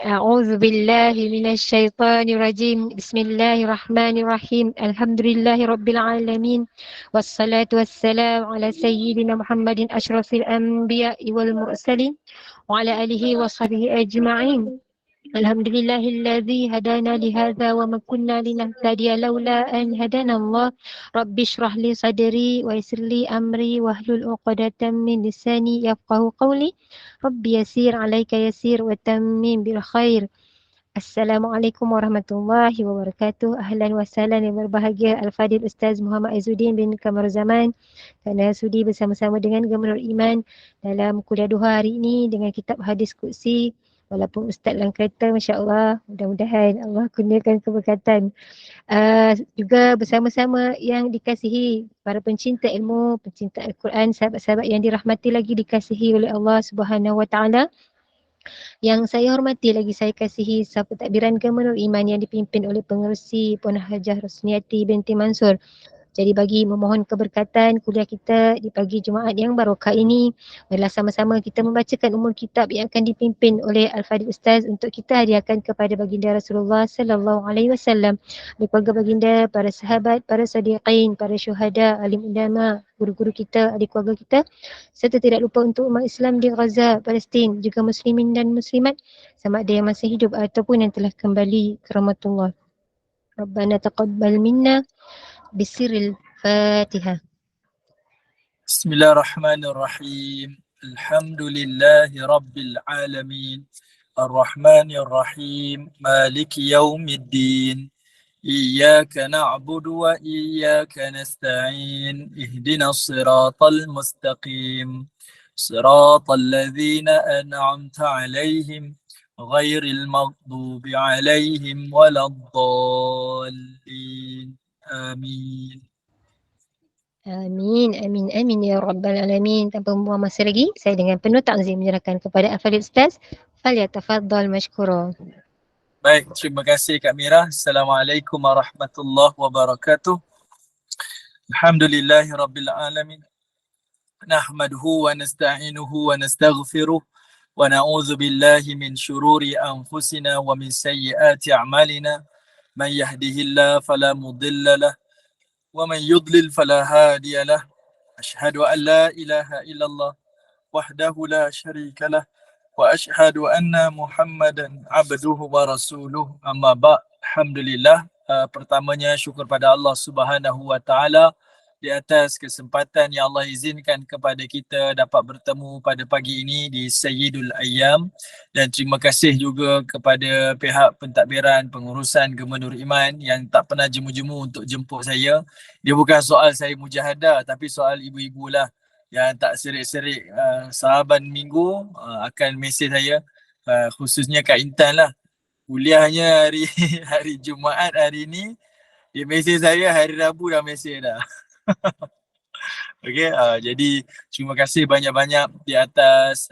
أعوذ بالله من الشيطان الرجيم بسم الله الرحمن الرحيم الحمد لله رب العالمين والصلاة والسلام على سيدنا محمد أشرف الأنبياء والمرسلين وعلى آله وصحبه أجمعين. الحمد لله الذي هدانا لهذا وما كنا لنهتدي لولا أن هدانا الله. رب اشرح لي صدري ويسر لي أمري واحلل عقدة من لساني يفقه قولي. رب يسير عليك يسير وتمم بالخير. Assalamualaikum warahmatullahi wabarakatuh. Ahlan wa sahlan yang berbahagia Al-Fadil Ustaz Muhammad Aizuddin bin Kamaruzaman kerana sudi bersama-sama dengan Gubernur Iman dalam kuliah duha hari ini dengan kitab hadis Qudsi. Walaupun Ustaz dalam kereta, Masya Allah, mudah-mudahan Allah kurniakan keberkatan. Juga bersama-sama yang dikasihi para pencinta ilmu, pencinta Al-Quran, sahabat-sahabat yang dirahmati lagi dikasihi oleh Allah Subhanahu Wa Taala. Yang saya hormati lagi saya kasihi sahabat takbiran Gubernur Iman yang dipimpin oleh pengerusi Puan Hajah Rosniati binti Mansur. Jadi bagi memohon keberkatan kuliah kita di pagi Jumaat yang barokah ini, marilah sama-sama kita membacakan umur kitab yang akan dipimpin oleh Al-Fadil Ustaz untuk kita hadiahkan kepada baginda Rasulullah sallallahu alaihi wasallam, keluarga baginda, para sahabat, para sadiqin, para syuhada, alim ulama, guru-guru kita, adik keluarga kita, serta tidak lupa untuk umat Islam di Gaza, Palestin, juga muslimin dan muslimat sama ada yang masih hidup ataupun yang telah kembali ke rahmatullah. Rabbana taqabbal minna بسر الفاتحة. بسم الله الرحمن الرحيم. الحمد لله رب العالمين الرحمن الرحيم مالك يوم الدين إياك نعبد وإياك نستعين اهدنا الصراط المستقيم صراط الذين أنعمت عليهم غير المغضوب عليهم ولا الضالين آمين. Amin, amin, amin ya Rabbal Alamin. Tanpa membuang masa lagi, saya dengan penuh takzim menyerahkan kepada Al-Fadil Ustaz. Falyatafaddal mashkura. Baik, terima kasih Kak Mira. Assalamualaikum warahmatullahi wabarakatuh. Alhamdulillahi rabbil alamin. Nahmaduhu wa nasta'inuhu wa nastaghfiruh. Wa na'udzu billahi min syururi anfusina wa min sayyiati a'malina. Man yahdihillahu fala mudilla lahu wa man yudlil fala hadiya lahu. Asyhadu an la ilaha illallah wahdahu la syarika lahu wa asyhadu anna Muhammadan abduhu wa rasuluh. Amma ba'. Alhamdulillah, pertamanya syukur pada Allah Subhanahu wa taala di atas kesempatan yang Allah izinkan kepada kita dapat bertemu pada pagi ini di Sayyidul Ayyam, dan terima kasih juga kepada pihak pentadbiran pengurusan Gubernur Iman yang tak pernah jemu-jemu untuk jemput saya. Dia bukan soal saya mujahadah, tapi soal ibu-ibu lah yang tak serik-serik sahaban minggu akan mesej saya, khususnya Kak Intan lah. Kuliahnya hari hari Jumaat hari ni, dia mesej saya hari Rabu dah mesej dah. Okey, jadi terima kasih banyak-banyak di atas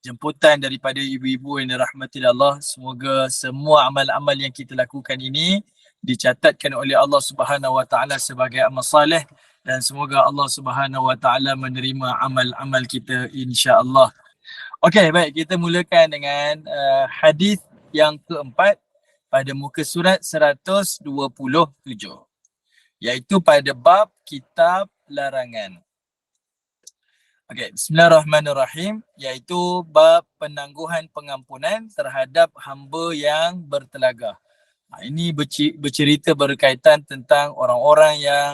jemputan daripada ibu-ibu yang dirahmati Allah. Semoga semua amal-amal yang kita lakukan ini dicatatkan oleh Allah Subhanahu Wa Taala sebagai amal soleh, dan semoga Allah Subhanahu Wa Taala menerima amal-amal kita insya-Allah. Okey, baik, kita mulakan dengan hadis yang keempat pada muka surat 127, iaitu pada bab kitab larangan. Okey, bismillahirrahmanirrahim, iaitu bab penangguhan pengampunan terhadap hamba yang bertelagah. Ini bercerita berkaitan tentang orang-orang yang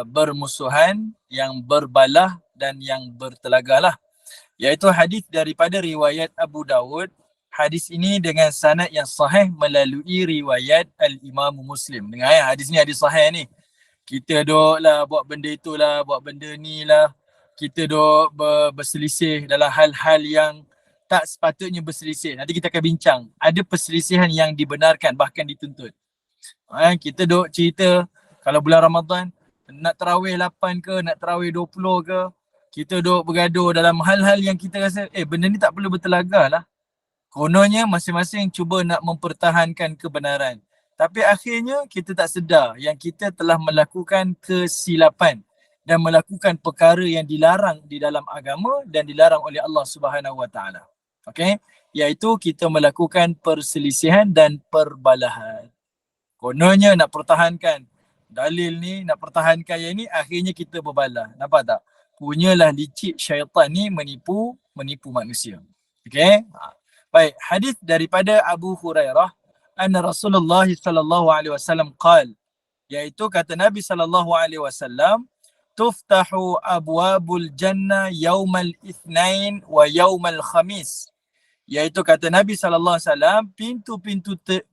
bermusuhan, yang berbalah dan yang bertelagah lah. Iaitu hadis daripada riwayat Abu Dawud. Hadis ini dengan sanad yang sahih melalui riwayat Al-Imam Muslim. Dengar ya, hadis ni hadis sahih ni. Kita duk lah buat benda itulah, buat benda ni lah. Kita duk berselisih dalam hal-hal yang tak sepatutnya berselisih. Nanti kita akan bincang. Ada perselisihan yang dibenarkan, bahkan dituntut. Kita duk cerita kalau bulan Ramadan nak tarawih 8 ke, nak tarawih 20 ke. Kita duk bergaduh dalam hal-hal yang kita rasa benda ni tak perlu bertelagah lah. Kononnya masing-masing cuba nak mempertahankan kebenaran. Tapi akhirnya kita tak sedar yang kita telah melakukan kesilapan dan melakukan perkara yang dilarang di dalam agama dan dilarang oleh Allah Subhanahu Wa Taala. Okay, iaitu kita melakukan perselisihan dan perbalahan. Kononnya nak pertahankan dalil ni, nak pertahankan yang ni, akhirnya kita berbalah. Nampak tak? Punyalah licik syaitan ni menipu manusia. Okay? Baik, hadis daripada Abu Hurairah anna Rasulullah sallallahu alaihi wasallam qal, iaitu kata Nabi sallallahu alaihi wasallam, tuftahu abwabul jannah yaumal itsnain wa yaumal khamis. Iaitu kata Nabi SAW,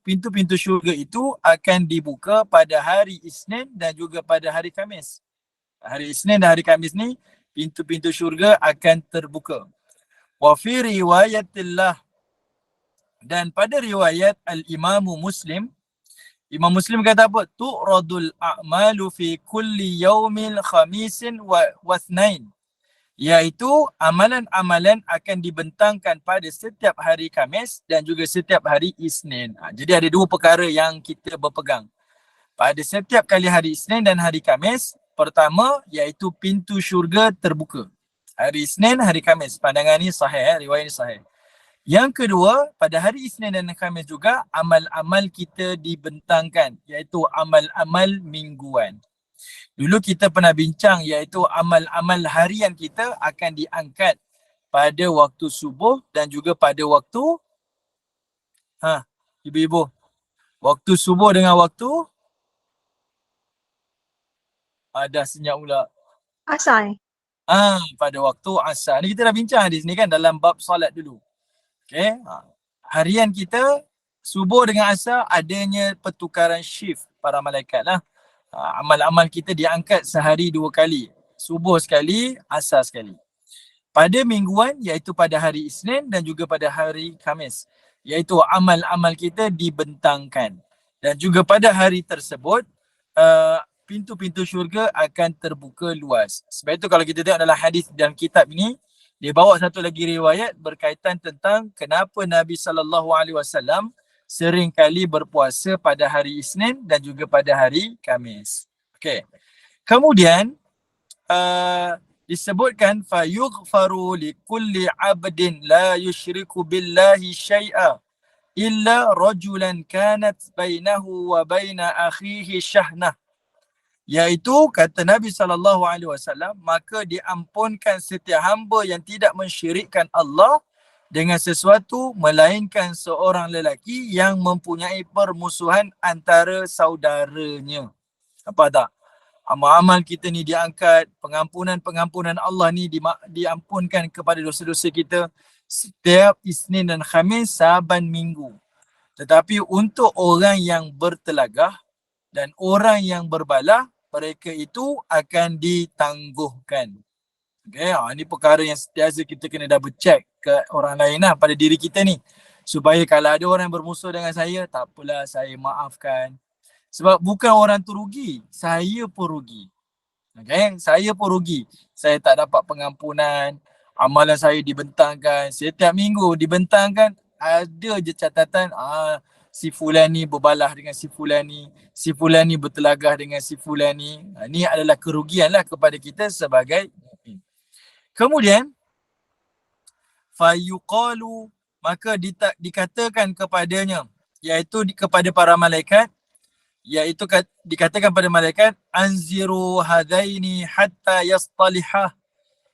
pintu-pintu syurga itu akan dibuka pada hari Isnin dan juga pada hari Khamis. Hari Isnin dan hari Khamis ni, pintu-pintu syurga akan terbuka. Wa fi riwayatillah, dan pada riwayat Al-Imamu Muslim, Imam Muslim kata apa? Tu'radul a'malu fi kulli yaumil khamisin wa wathnain. Iaitu amalan-amalan akan dibentangkan pada setiap hari Khamis dan juga setiap hari Isnin. Jadi ada dua perkara yang kita berpegang. Pada setiap kali hari Isnin dan hari Khamis, pertama iaitu pintu syurga terbuka. Hari Isnin, hari Khamis. Pandangan ni sahih, riwayat ni sahih. Yang kedua, pada hari Isnin dan Khamis juga, amal-amal kita dibentangkan, iaitu amal-amal mingguan. Dulu kita pernah bincang iaitu amal-amal harian kita akan diangkat pada waktu subuh dan juga pada waktu ibu-ibu, waktu subuh dengan waktu ada senyap pula. Asal. Pada waktu asar. Ni kita dah bincang di sini kan dalam bab solat dulu. Okay. Harian kita subuh dengan asar adanya pertukaran shift para malaikat lah. Amal-amal kita diangkat sehari 2 kali. Subuh sekali, asar sekali. Pada mingguan iaitu pada hari Isnin dan juga pada hari Khamis, iaitu amal-amal kita dibentangkan. Dan juga pada hari tersebut, pintu-pintu syurga akan terbuka luas. Sebab itu kalau kita tengok dalam hadis dalam kitab ini, dia bawa satu lagi riwayat berkaitan tentang kenapa Nabi SAW sering kali berpuasa pada hari Isnin dan juga pada hari Khamis. Okey. Kemudian disebutkan fayughfaru likulli 'abdin la yusyriku billahi syai'a illa rajulan kanat bainahu wa baina akhihi syahnah. Iaitu kata Nabi SAW, maka diampunkan setiap hamba yang tidak mensyirikkan Allah dengan sesuatu melainkan seorang lelaki yang mempunyai permusuhan antara saudaranya. Apa tak? Amal-amal kita ni diangkat, pengampunan Allah ni diampunkan kepada dosa-dosa kita setiap Isnin dan Khamis saban minggu. Tetapi untuk orang yang bertelagah dan orang yang berbalah, mereka itu akan ditangguhkan. Okay, ini perkara yang sentiasa kita kena double check ke orang lain lah, pada diri kita ni. Supaya kalau ada orang yang bermusuh dengan saya, tak apalah, saya maafkan. Sebab bukan orang tu rugi, saya pun rugi. Okay, saya pun rugi. Saya tak dapat pengampunan, amalan saya dibentangkan, setiap minggu dibentangkan, ada je catatan, si fulan ni berbalah dengan si fulan ni bertelagah dengan si fulan ni. Ini adalah kerugian lah kepada kita sebagai mukmin. Kemudian fayuqalu, maka dikatakan kepadanya, iaitu kepada para malaikat, iaitu dikatakan pada malaikat, anziru hadaini hatta yastalihah,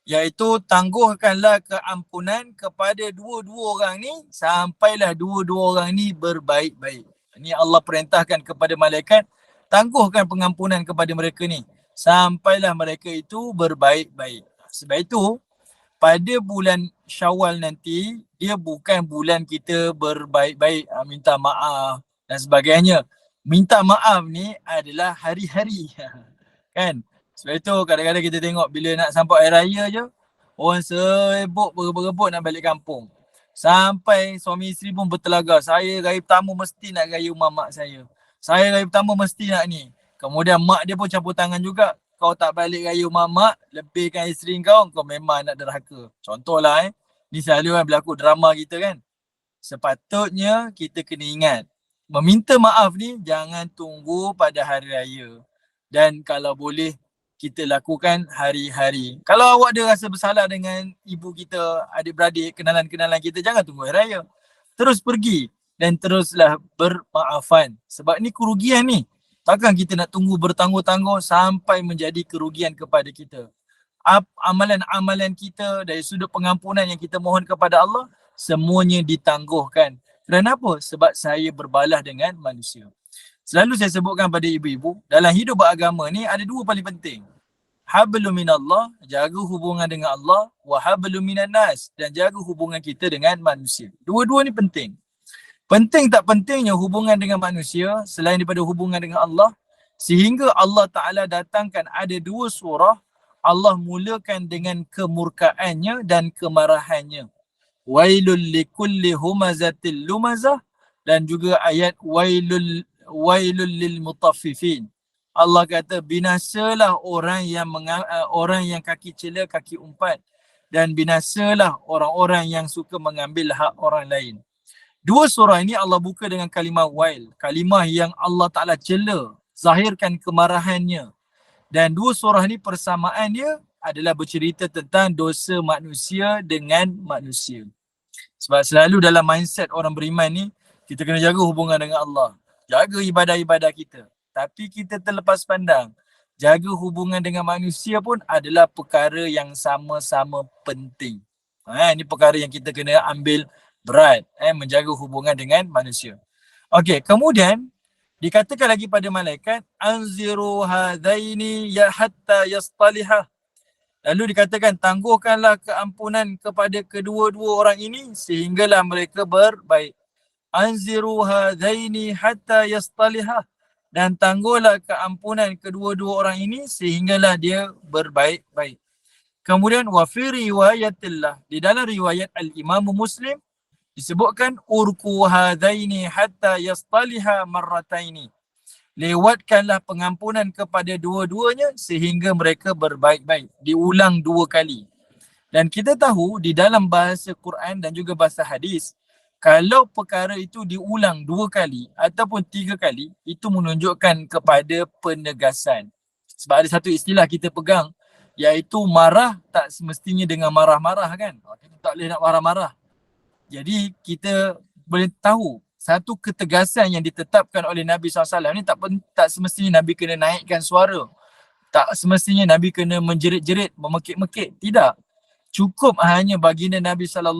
iaitu tangguhkanlah keampunan kepada dua-dua orang ni sampailah dua-dua orang ni berbaik-baik. Ini Allah perintahkan kepada malaikat, tangguhkan pengampunan kepada mereka ni sampailah mereka itu berbaik-baik. Sebab itu pada bulan Syawal nanti, dia bukan bulan kita berbaik-baik, minta maaf dan sebagainya. Minta maaf ni adalah hari-hari. Kan? Sebab itu kadang-kadang kita tengok bila nak sampai hari raya je, orang sibuk berebut nak balik kampung. Sampai suami isteri pun bertelagah, saya raya pertama mesti nak raya rumah mak saya. Saya raya pertama mesti nak ni. Kemudian mak dia pun campur tangan juga. Kau tak balik raya rumah mak, lebihkan isteri kau memang nak derhaka. Contohlah ni selalu berlaku drama kita kan. Sepatutnya kita kena ingat, meminta maaf ni jangan tunggu pada hari raya. Dan kalau boleh kita lakukan hari-hari. Kalau awak ada rasa bersalah dengan ibu kita, adik-beradik, kenalan-kenalan kita, jangan tunggu hari raya. Terus pergi dan teruslah bermaafan. Sebab ni kerugian ni. Takkan kita nak tunggu bertangguh-tangguh sampai menjadi kerugian kepada kita. Amalan-amalan kita dari sudut pengampunan yang kita mohon kepada Allah, semuanya ditangguhkan. Kenapa? Sebab saya berbalah dengan manusia. Selalu saya sebutkan pada ibu-ibu, dalam hidup beragama ni ada dua paling penting. Hablum minallah, jaga hubungan dengan Allah, wa hablum minan nas, dan jaga hubungan kita dengan manusia. Dua-dua ni penting. Penting tak pentingnya hubungan dengan manusia selain daripada hubungan dengan Allah, sehingga Allah Ta'ala datangkan ada dua surah, Allah mulakan dengan kemurkaannya dan kemarahannya. Wailul likulli humazatil lumazah, dan juga ayat wailul lil mutaffifin. Allah kata binasalah orang yang kaki cela, kaki umpat, dan binasalah orang-orang yang suka mengambil hak orang lain. Dua surah ini Allah buka dengan kalimah wail, kalimah yang Allah Ta'ala cela, zahirkan kemarahannya. Dan dua surah ni persamaannya adalah bercerita tentang dosa manusia dengan manusia. Sebab selalu dalam mindset orang beriman ni, kita kena jaga hubungan dengan Allah, jaga ibadah-ibadah kita. Tapi kita terlepas pandang, jaga hubungan dengan manusia pun adalah perkara yang sama-sama penting. Ini perkara yang kita kena ambil berat, menjaga hubungan dengan manusia. Okey, kemudian dikatakan lagi pada malaikat, anziru hadaini ya hatta yastalihah. Lalu dikatakan, tangguhkanlah keampunan kepada kedua-dua orang ini sehinggalah mereka berbaik. Anziru hadaini hatta yastalihah, dan tangguhlah keampunan kedua-dua orang ini sehinggalah dia berbaik-baik. Kemudian wa fi riwayatillah, di dalam riwayat al-Imam Muslim disebutkan urku hadaini hatta yastaliha marrataini. Lewatkanlah pengampunan kepada dua-duanya sehingga mereka berbaik-baik. Diulang dua kali. Dan kita tahu di dalam bahasa Quran dan juga bahasa hadis, kalau perkara itu diulang dua kali ataupun tiga kali, itu menunjukkan kepada penegasan. Sebab ada satu istilah kita pegang, iaitu marah tak semestinya dengan marah-marah kan. Kita tak boleh nak marah-marah. Jadi kita boleh tahu satu ketegasan yang ditetapkan oleh Nabi SAW ni tak semestinya Nabi kena naikkan suara. Tak semestinya Nabi kena menjerit-jerit, memekik-mekik. Tidak. Cukup hanya baginda Nabi SAW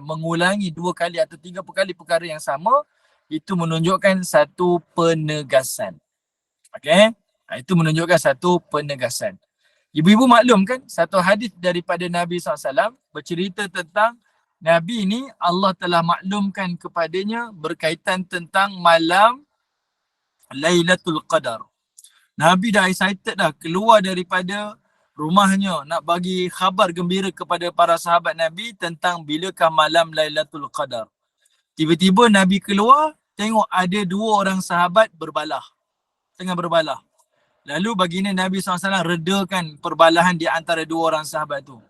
mengulangi dua kali atau tiga kali perkara yang sama, itu menunjukkan satu penegasan. Okey? Itu menunjukkan satu penegasan. Ibu-ibu maklum kan, satu hadis daripada Nabi SAW bercerita tentang Nabi ni Allah telah maklumkan kepadanya berkaitan tentang malam Lailatul Qadar. Nabi dah excited dah keluar daripada rumahnya nak bagi khabar gembira kepada para sahabat Nabi tentang bilakah malam Lailatul Qadar. Tiba-tiba Nabi keluar, tengok ada dua orang sahabat berbalah. Tengah berbalah. Lalu baginda Nabi SAW redakan perbalahan di antara dua orang sahabat tu.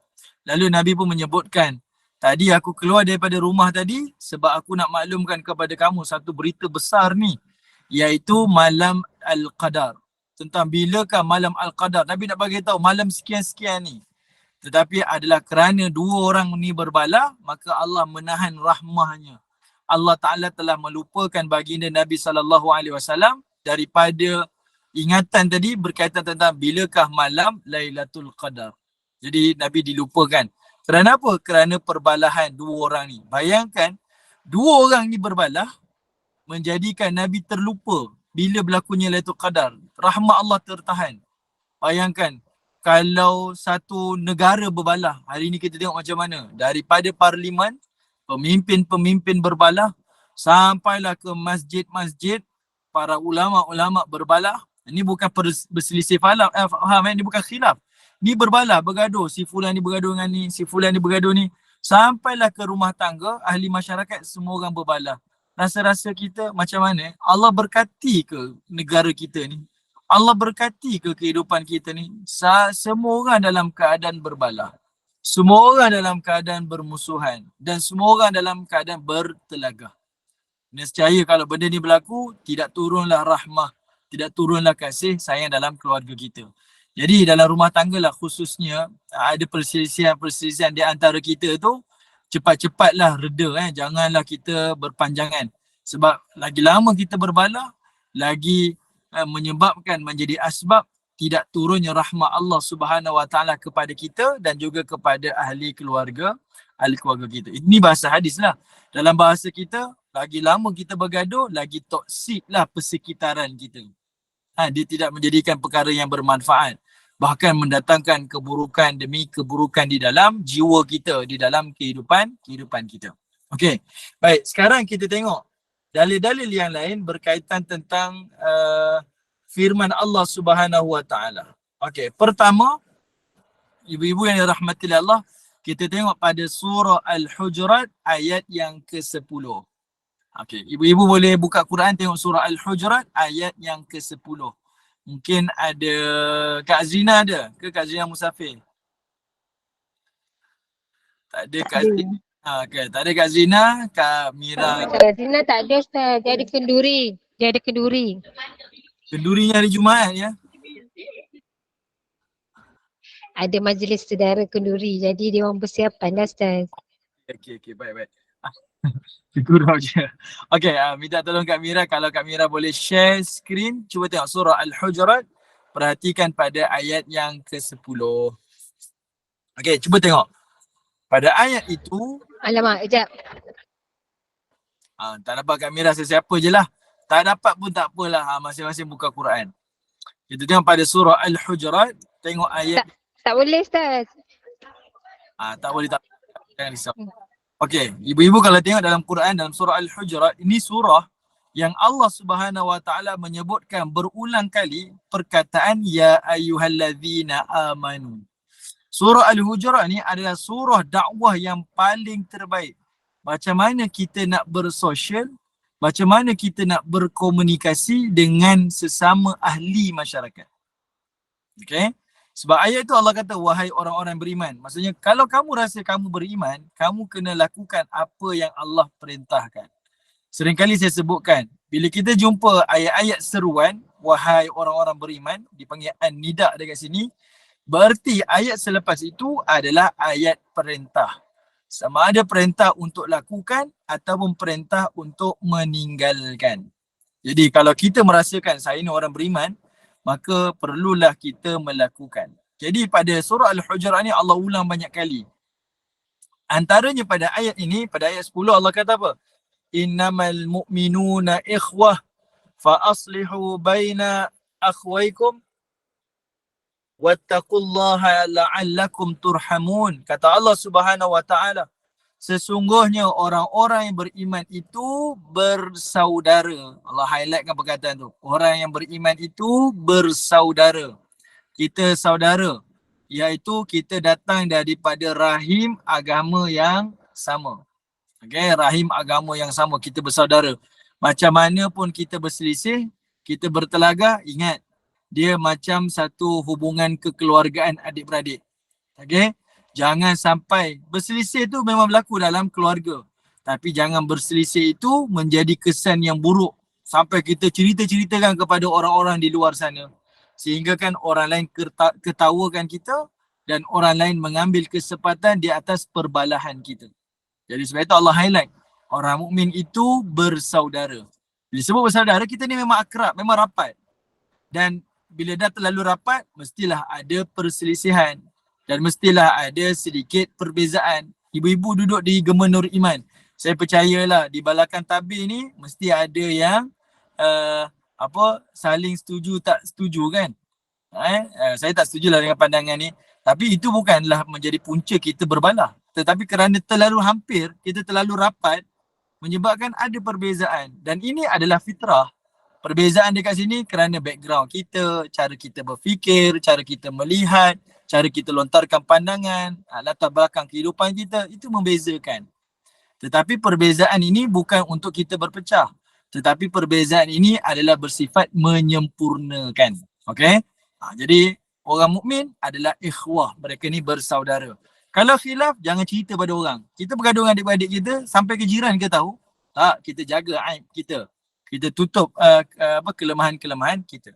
Lalu Nabi pun menyebutkan, tadi aku keluar daripada rumah tadi sebab aku nak maklumkan kepada kamu satu berita besar ni, iaitu malam Al-Qadar. Tentang bilakah malam Al-Qadar. Nabi nak bagi tahu malam sekian-sekian ni. Tetapi adalah kerana dua orang ni berbalah, maka Allah menahan rahmahnya. Allah Ta'ala telah melupakan baginda Nabi SAW daripada ingatan tadi berkaitan tentang bilakah malam Lailatul Qadar. Jadi Nabi dilupakan. Kerana apa? Kerana perbalahan dua orang ni. Bayangkan, dua orang ni berbalah menjadikan Nabi terlupa bila berlakunya Lailatul Qadar. Rahmat Allah tertahan. Bayangkan, kalau satu negara berbalah, hari ni kita tengok macam mana. Daripada parlimen, pemimpin-pemimpin berbalah, sampailah ke masjid-masjid, para ulama-ulama berbalah. Ini bukan berselisih faham, ini bukan khilaf. Ni berbalah, bergaduh. Si fulan ni bergaduh dengan ni, si fulan ni bergaduh ni. Sampailah ke rumah tangga, ahli masyarakat, semua orang berbalah. Rasa-rasa kita macam mana? Allah berkati ke negara kita ni? Allah berkati ke kehidupan kita ni? Semua orang dalam keadaan berbalah. Semua orang dalam keadaan bermusuhan. Dan semua orang dalam keadaan bertelagah. Nescaya kalau benda ni berlaku, tidak turunlah rahmah, tidak turunlah kasih sayang dalam keluarga kita. Jadi dalam rumah tangga lah khususnya ada perselisihan di antara kita tu, cepat-cepatlah reda janganlah kita berpanjangan. Sebab lagi lama kita berbalah, lagi menyebabkan menjadi asbab tidak turunnya rahmat Allah Subhanahu Wa Taala kepada kita dan juga kepada ahli keluarga kita. Ini bahasa hadis lah. Dalam bahasa kita, lagi lama kita bergaduh, lagi toksik lah persekitaran kita. Dia tidak menjadikan perkara yang bermanfaat, bahkan mendatangkan keburukan demi keburukan di dalam jiwa kita, di dalam kehidupan kita. Okey, baik, sekarang kita tengok dalil-dalil yang lain berkaitan tentang firman Allah Subhanahu Wa Taala. Okey, pertama, ibu-ibu yang dirahmati Allah, kita tengok pada surah Al-Hujurat ayat yang ke-10. Okey, ibu-ibu boleh buka Quran, tengok surah Al-Hujurat ayat yang ke-10. Mungkin ada Kak Zina ada ke Kak Zina Musafir? Tak ada Kak Zina. Okay. Tak ada Kak Zina, Kak Mira. Kak Zina tak ada Ustaz, dia ada kenduri. Kendurinya hari Jumaat ya? Ada majlis saudara kenduri, jadi dia orang persiapan dah Ustaz. Okey, baik. Kurang je. Okey, minta tolong Kak Mira, kalau Kak Mira boleh share screen, cuba tengok surah Al-Hujurat, perhatikan pada ayat yang ke-10. Okey, cuba tengok. Pada ayat itu, Alamak, sekejap. tak dapat Kak Mira, sesiapa je lah. Tak dapat pun tak apalah, masing-masing buka Quran. Kita tengok pada surah Al-Hujurat, tengok ayat. Tak boleh Ustaz. Tak boleh, tak. Jangan risau. Okey, ibu-ibu kalau tengok dalam Quran, dalam surah Al-Hujurat, ini surah yang Allah Subhanahu Wa Taala menyebutkan berulang kali perkataan ya ayyuhallazina amanu. Surah Al-Hujurat ni adalah surah dakwah yang paling terbaik. Macam mana kita nak bersosial, macam mana kita nak berkomunikasi dengan sesama ahli masyarakat. Okey? Sebab ayat itu Allah kata, wahai orang-orang beriman. Maksudnya kalau kamu rasa kamu beriman, kamu kena lakukan apa yang Allah perintahkan. Seringkali saya sebutkan, bila kita jumpa ayat-ayat seruan, wahai orang-orang beriman, dipanggil an-nida dekat sini, berarti ayat selepas itu adalah ayat perintah. Sama ada perintah untuk lakukan ataupun perintah untuk meninggalkan. Jadi kalau kita merasakan saya ni orang beriman, maka perlulah kita melakukan. Jadi pada surah Al-Hujurat ni Allah ulang banyak kali. Antaranya pada ayat ini, pada ayat 10 Allah kata apa? Innamal mu'minuna ikhwah fa aslihu baina akhwaykum wattaqullaha la'allakum turhamun. Kata Allah Subhanahu Wa Taala, sesungguhnya orang-orang yang beriman itu bersaudara. Allah highlightkan perkataan tu. Orang yang beriman itu bersaudara. Kita saudara, iaitu kita datang daripada rahim agama yang sama. Okay, rahim agama yang sama, kita bersaudara. Macam mana pun kita berselisih, kita bertelaga, ingat, dia macam satu hubungan kekeluargaan adik-beradik. Okay? Jangan sampai berselisih tu memang berlaku dalam keluarga. Tapi jangan berselisih itu menjadi kesan yang buruk. Sampai kita ceritakan kepada orang-orang di luar sana. Sehingga kan orang lain ketawakan kita dan orang lain mengambil kesempatan di atas perbalahan kita. Jadi sebab itu Allah highlight. Orang mukmin itu bersaudara. Bila sebut bersaudara, kita ni memang akrab, memang rapat. Dan bila dah terlalu rapat, mestilah ada perselisihan. Dan mestilah ada sedikit perbezaan. Ibu-ibu duduk di Gema Nur Iman. Saya percayalah di balakan tabir ni mesti ada yang saling setuju tak setuju kan. Saya tak setujulah dengan pandangan ni. Tapi itu bukanlah menjadi punca kita berbalah. Tetapi kerana terlalu hampir, kita terlalu rapat menyebabkan ada perbezaan. Dan ini adalah fitrah. Perbezaan dekat sini kerana background kita, cara kita berfikir, cara kita melihat, cara kita lontarkan pandangan, latar belakang kehidupan kita, itu membezakan. Tetapi perbezaan ini bukan untuk kita berpecah. Tetapi perbezaan ini adalah bersifat menyempurnakan. Okey? Jadi orang mukmin adalah ikhwah. Mereka ni bersaudara. Kalau khilaf, jangan cerita pada orang. Kita bergaduh dengan adik-beradik kita, sampai ke jiran kita tahu. Tak, kita jaga aib kita. Kita tutup kelemahan-kelemahan kita.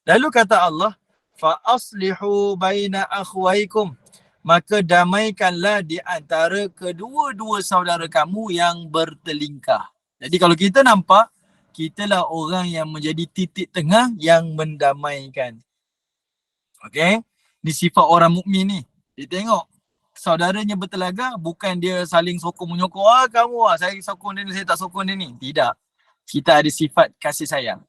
Lalu kata Allah, fa aslihu baina akhwaikum, maka damaikanlah di antara kedua-dua saudara kamu yang bertelingkah. Jadi kalau kita nampak, kitalah orang yang menjadi titik tengah yang mendamaikan. Okey, ni sifat orang mukmin ni. Dia tengok saudaranya bertelaga, bukan dia saling sokong menyokong, kamu saya sokong dia ni, saya tak sokong dia ni. Tidak. Kita ada sifat kasih sayang.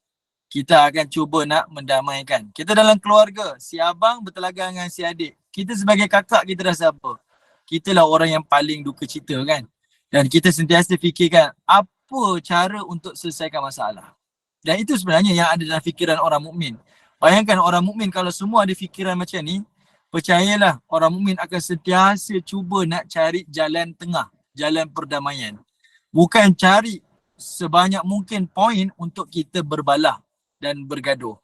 Kita akan cuba nak mendamaikan. Kita dalam keluarga, si abang bertelaga dengan si adik. Kita sebagai kakak, kita rasa apa? Kita lah orang yang paling duka cita kan. Dan kita sentiasa fikirkan apa cara untuk selesaikan masalah. Dan itu sebenarnya yang ada dalam fikiran orang mukmin. Bayangkan orang mukmin kalau semua ada fikiran macam ni, percayalah orang mukmin akan sentiasa cuba nak cari jalan tengah, jalan perdamaian. Bukan cari sebanyak mungkin poin untuk kita berbalah dan bergaduh.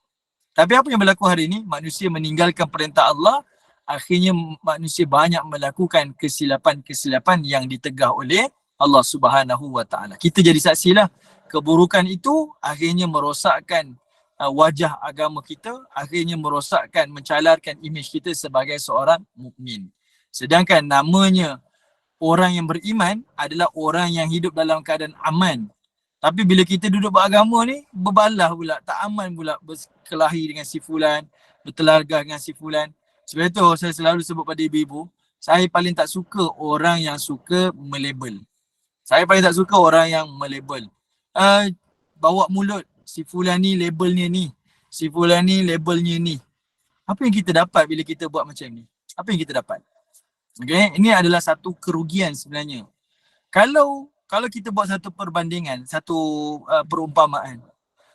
Tapi apa yang berlaku hari ini? Manusia meninggalkan perintah Allah, akhirnya manusia banyak melakukan kesilapan-kesilapan yang ditegah oleh Allah Subhanahu wa taala. Kita jadi saksilah keburukan itu akhirnya merosakkan wajah agama kita, akhirnya merosakkan, mencalarkan imej kita sebagai seorang mukmin. Sedangkan namanya orang yang beriman adalah orang yang hidup dalam keadaan aman. Tapi bila kita duduk beragama ni, berbalah pula, tak aman pula, berkelahi dengan si fulan, bertelaga dengan si fulan. Sebab itu saya selalu sebut pada ibu-ibu, saya paling tak suka orang yang suka melabel. Saya paling tak suka orang yang melabel. Bawa mulut, si fulan ni labelnya ni, si fulan ni labelnya ni. Apa yang kita dapat bila kita buat macam ni? Apa yang kita dapat? Okay, ini adalah satu kerugian sebenarnya. Kalau kita buat satu perbandingan, satu perumpamaan,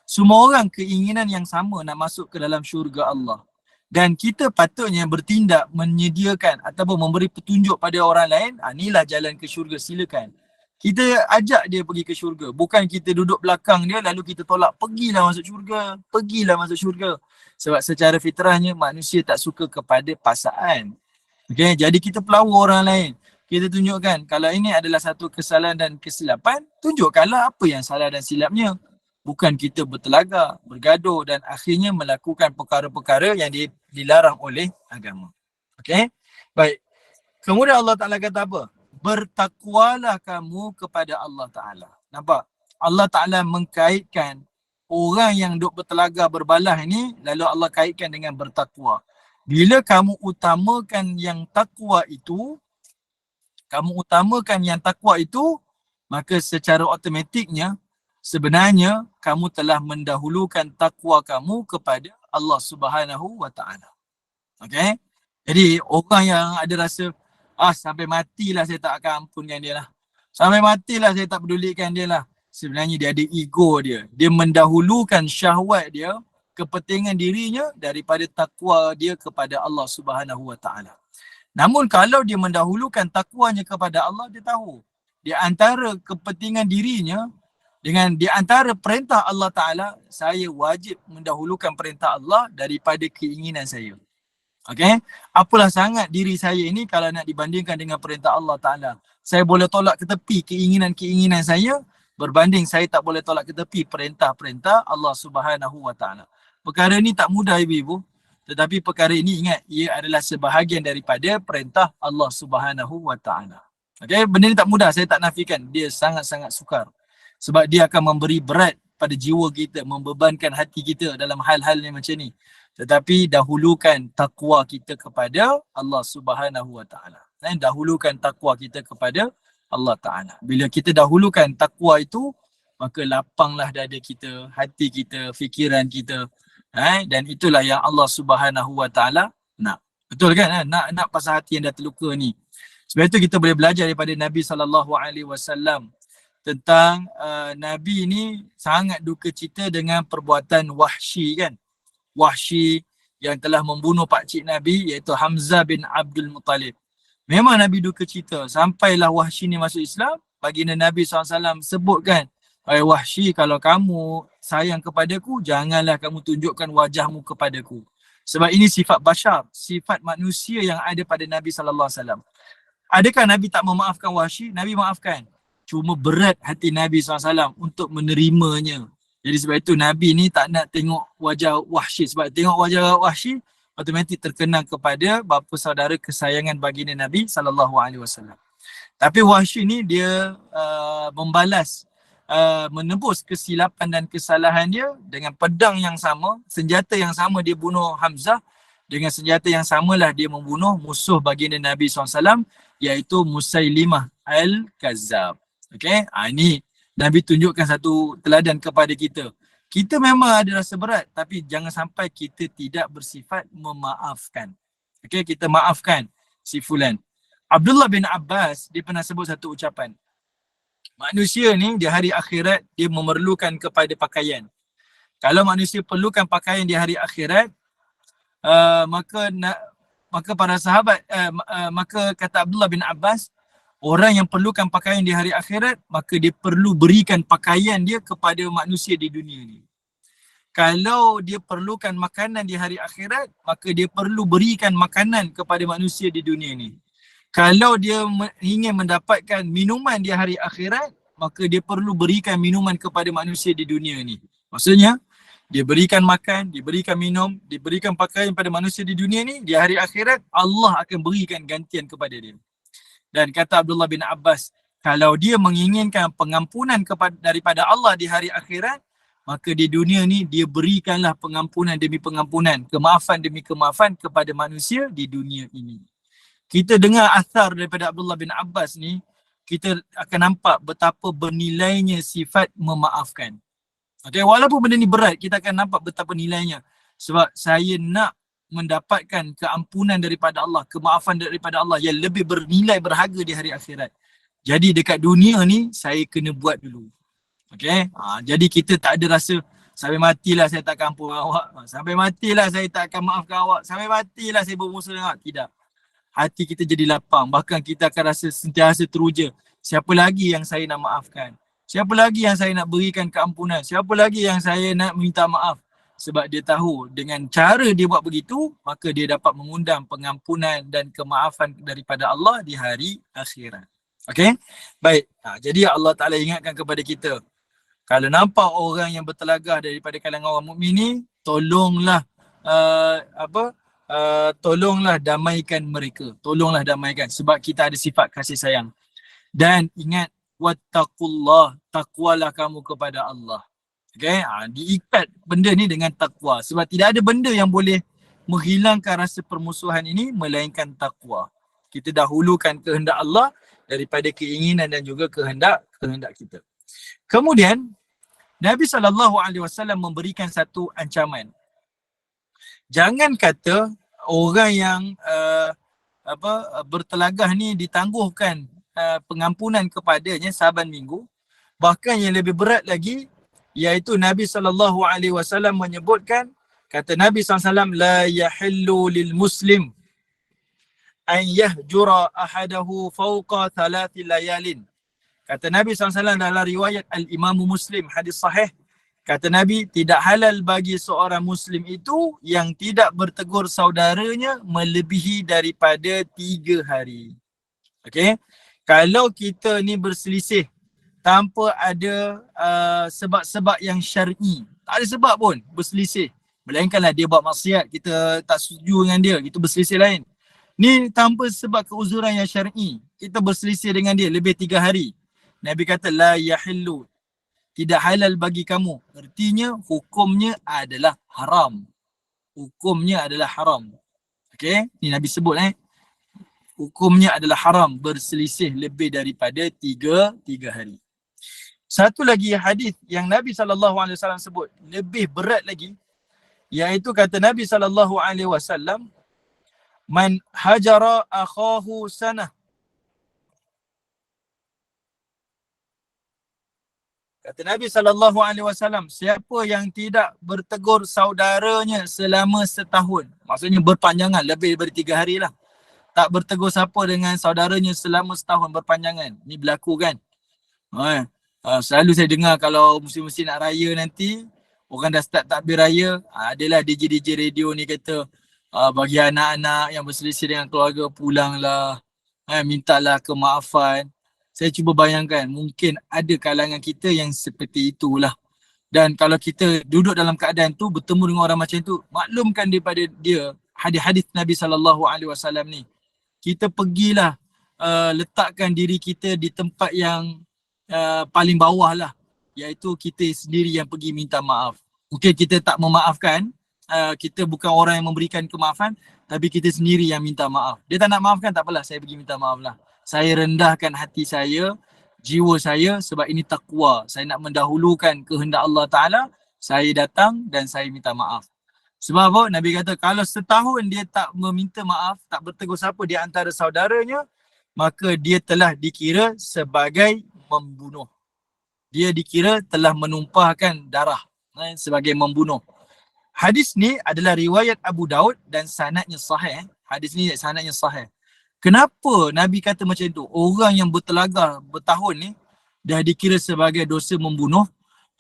semua orang keinginan yang sama nak masuk ke dalam syurga Allah. Dan kita patutnya bertindak menyediakan ataupun memberi petunjuk pada orang lain, inilah jalan ke syurga, silakan. Kita ajak dia pergi ke syurga. Bukan kita duduk belakang dia lalu kita tolak, pergilah masuk syurga, pergilah masuk syurga. Sebab secara fitrahnya manusia tak suka kepada paksaan. Okay, jadi kita pelawar orang lain. Kita tunjukkan kalau ini adalah satu kesalahan dan kesilapan, tunjukkanlah apa yang salah dan silapnya. Bukan kita bertelaga, bergaduh dan akhirnya melakukan perkara-perkara yang dilarang oleh agama. Okay, baik. Kemudian Allah Ta'ala kata apa? Bertakwalah kamu kepada Allah Ta'ala. Nampak? Allah Ta'ala mengkaitkan orang yang duk bertelaga, berbalah ini, lalu Allah kaitkan dengan bertakwa. Bila kamu utamakan yang takwa itu, maka secara automatiknya sebenarnya kamu telah mendahulukan takwa kamu kepada Allah Subhanahu wa taala. Okey? Jadi orang yang ada rasa sampai matilah saya tak akan ampunkan dia lah. Sampai matilah saya tak pedulikan dia lah. Sebenarnya dia ada ego dia. Dia mendahulukan syahwat dia, kepentingan dirinya daripada takwa dia kepada Allah Subhanahu wa taala. Namun kalau dia mendahulukan takwanya kepada Allah, dia tahu di antara kepentingan dirinya dengan di antara perintah Allah Ta'ala, saya wajib mendahulukan perintah Allah daripada keinginan saya. Okay? Apalah sangat diri saya ini kalau nak dibandingkan dengan perintah Allah Ta'ala. Saya boleh tolak ke tepi keinginan-keinginan saya berbanding saya tak boleh tolak ke tepi perintah-perintah Allah Subhanahu wa taala. Perkara ni tak mudah ibu-ibu. Tetapi perkara ini ingat, ia adalah sebahagian daripada perintah Allah Subhanahu wa taala. Okey, benda ni tak mudah, saya tak nafikan. Dia sangat-sangat sukar. Sebab dia akan memberi berat pada jiwa kita, membebankan hati kita dalam hal-hal yang macam ni. Tetapi dahulukan takwa kita kepada Allah Subhanahu wa taala. Dan dahulukan takwa kita kepada Allah Taala. Bila kita dahulukan takwa itu, maka lapanglah dada kita, hati kita, fikiran kita. Dan itulah yang Allah Subhanahu wa taala nak. Betul kan? Nak pasal hati yang dah terluka ni. Sebab itu kita boleh belajar daripada Nabi SAW tentang Nabi ni sangat duka cita dengan perbuatan Wahsy kan. Wahsy yang telah membunuh pakcik Nabi iaitu Hamzah bin Abdul Muttalib. Memang Nabi duka cita. Sampailah Wahsy ni masuk Islam, baginda Nabi SAW sebutkan, Wahsy, kalau kamu sayang kepadaku, janganlah kamu tunjukkan wajahmu kepadaku. Sebab ini sifat bashar, sifat manusia yang ada pada Nabi SAW. Adakah Nabi tak memaafkan Wahsy? Nabi maafkan. Cuma berat hati Nabi SAW untuk menerimanya. Jadi sebab itu Nabi ni tak nak tengok wajah Wahsy. Sebab tengok wajah Wahsy, automatik terkenang kepada bapa saudara kesayangan baginda Nabi SAW. Tapi Wahsy ni dia membalas, menebus kesilapan dan kesalahan dia dengan pedang yang sama, senjata yang sama dia bunuh Hamzah, dengan senjata yang samalah dia membunuh musuh baginda Nabi SAW, iaitu Musailimah Al-Kazzab. Okay, ini Nabi tunjukkan satu teladan kepada kita. Kita memang ada rasa berat, tapi jangan sampai kita tidak bersifat memaafkan. Okay, kita maafkan si fulan. Abdullah bin Abbas, dia pernah sebut satu ucapan. Manusia ni di hari akhirat, dia memerlukan kepada pakaian. Kalau manusia perlukan pakaian di hari akhirat, maka para sahabat, maka kata Abdullah bin Abbas, orang yang perlukan pakaian di hari akhirat, maka dia perlu berikan pakaian dia kepada manusia di dunia ni. Kalau dia perlukan makanan di hari akhirat, maka dia perlu berikan makanan kepada manusia di dunia ni. Kalau dia ingin mendapatkan minuman di hari akhirat, maka dia perlu berikan minuman kepada manusia di dunia ni. Maksudnya, dia berikan makan, dia berikan minum, dia berikan pakaian pada manusia di dunia ni, di hari akhirat Allah akan berikan gantian kepada dia. Dan kata Abdullah bin Abbas, kalau dia menginginkan pengampunan daripada Allah di hari akhirat, maka di dunia ni dia berikanlah pengampunan demi pengampunan, kemaafan demi kemaafan kepada manusia di dunia ini. Kita dengar athar daripada Abdullah bin Abbas ni, kita akan nampak betapa bernilainya sifat memaafkan. Okay, walaupun benda ni berat, kita akan nampak betapa nilainya. Sebab saya nak mendapatkan keampunan daripada Allah, kemaafan daripada Allah yang lebih bernilai berharga di hari akhirat. Jadi dekat dunia ni, saya kena buat dulu. Okay, jadi kita tak ada rasa, sampai matilah saya tak akan ampun awak. Sampai matilah saya tak akan maafkan awak. Sampai matilah saya bermusuh dengan awak. Tidak. Hati kita jadi lapang. Bahkan kita akan rasa sentiasa teruja. Siapa lagi yang saya nak maafkan? Siapa lagi yang saya nak berikan keampunan? Siapa lagi yang saya nak minta maaf? Sebab dia tahu dengan cara dia buat begitu, maka dia dapat mengundang pengampunan dan kemaafan daripada Allah di hari akhirat. Okay? Baik. Jadi Allah Ta'ala ingatkan kepada kita, kalau nampak orang yang bertelagah daripada kalangan orang mukmin ni, tolonglah tolonglah damaikan mereka. Tolonglah damaikan sebab kita ada sifat kasih sayang. Dan ingat, wattaqullah, takwalah kamu kepada Allah. Okay, diikat benda ni dengan takwa. Sebab tidak ada benda yang boleh menghilangkan rasa permusuhan ini melainkan takwa. Kita dahulukan kehendak Allah daripada keinginan dan juga kehendak kita. Kemudian Nabi SAW memberikan satu ancaman. Jangan kata orang yang bertelagah ni ditangguhkan pengampunan kepadanya saban minggu. Bahkan yang lebih berat lagi, iaitu Nabi SAW menyebutkan, kata Nabi SAW, la yahillu lil muslim an yahjura ahadahu fawqa 3 layalin. Kata Nabi SAW dalam riwayat Al-Imamu Muslim, hadis sahih, kata Nabi, tidak halal bagi seorang Muslim itu yang tidak bertegur saudaranya melebihi daripada 3 hari. Okay? Kalau kita ni berselisih tanpa ada sebab-sebab yang syar'i, tak ada sebab pun berselisih, melainkanlah dia buat maksiat, kita tak setuju dengan dia, itu berselisih lain. Ni tanpa sebab keuzuran yang syar'i, kita berselisih dengan dia lebih 3 hari. Nabi kata la yahillu, tidak halal bagi kamu. Artinya hukumnya adalah haram. Hukumnya adalah haram. Okay, ni Nabi sebut hukumnya adalah haram berselisih lebih daripada 3 hari. Satu lagi hadis yang Nabi SAW sebut lebih berat lagi, iaitu kata Nabi SAW, man hajara akhahu sanah. Kata Nabi SAW, siapa yang tidak bertegur saudaranya selama setahun, maksudnya berpanjangan, lebih daripada 3 hari lah. Tak bertegur siapa dengan saudaranya selama setahun berpanjangan. Ni berlaku kan. Selalu saya dengar kalau musim-musim nak raya nanti, orang dah start takbir raya, adalah DJ radio ni kata, bagi anak-anak yang berselisih dengan keluarga, pulanglah, mintalah kemaafan. Saya cuba bayangkan, mungkin ada kalangan kita yang seperti itulah. Dan kalau kita duduk dalam keadaan tu, bertemu dengan orang macam tu, maklumkan daripada dia, hadis-hadis Nabi SAW ni. Kita pergilah letakkan diri kita di tempat yang paling bawah lah, iaitu kita sendiri yang pergi minta maaf. Mungkin kita tak memaafkan, kita bukan orang yang memberikan kemaafan, tapi kita sendiri yang minta maaf. Dia tak nak maafkan, tak apalah, saya pergi minta maaf lah. Saya rendahkan hati saya, jiwa saya, sebab ini taqwa. Saya nak mendahulukan kehendak Allah Ta'ala, saya datang dan saya minta maaf. Sebab apa? Nabi kata kalau setahun dia tak meminta maaf, tak bertegur sapa di antara saudaranya, maka dia telah dikira sebagai membunuh. Dia dikira telah menumpahkan darah sebagai membunuh. Hadis ni adalah riwayat Abu Daud dan sanadnya sahih. Hadis ni sanadnya sahih. Kenapa Nabi kata macam tu? Orang yang bertelaga bertahun ni dah dikira sebagai dosa membunuh.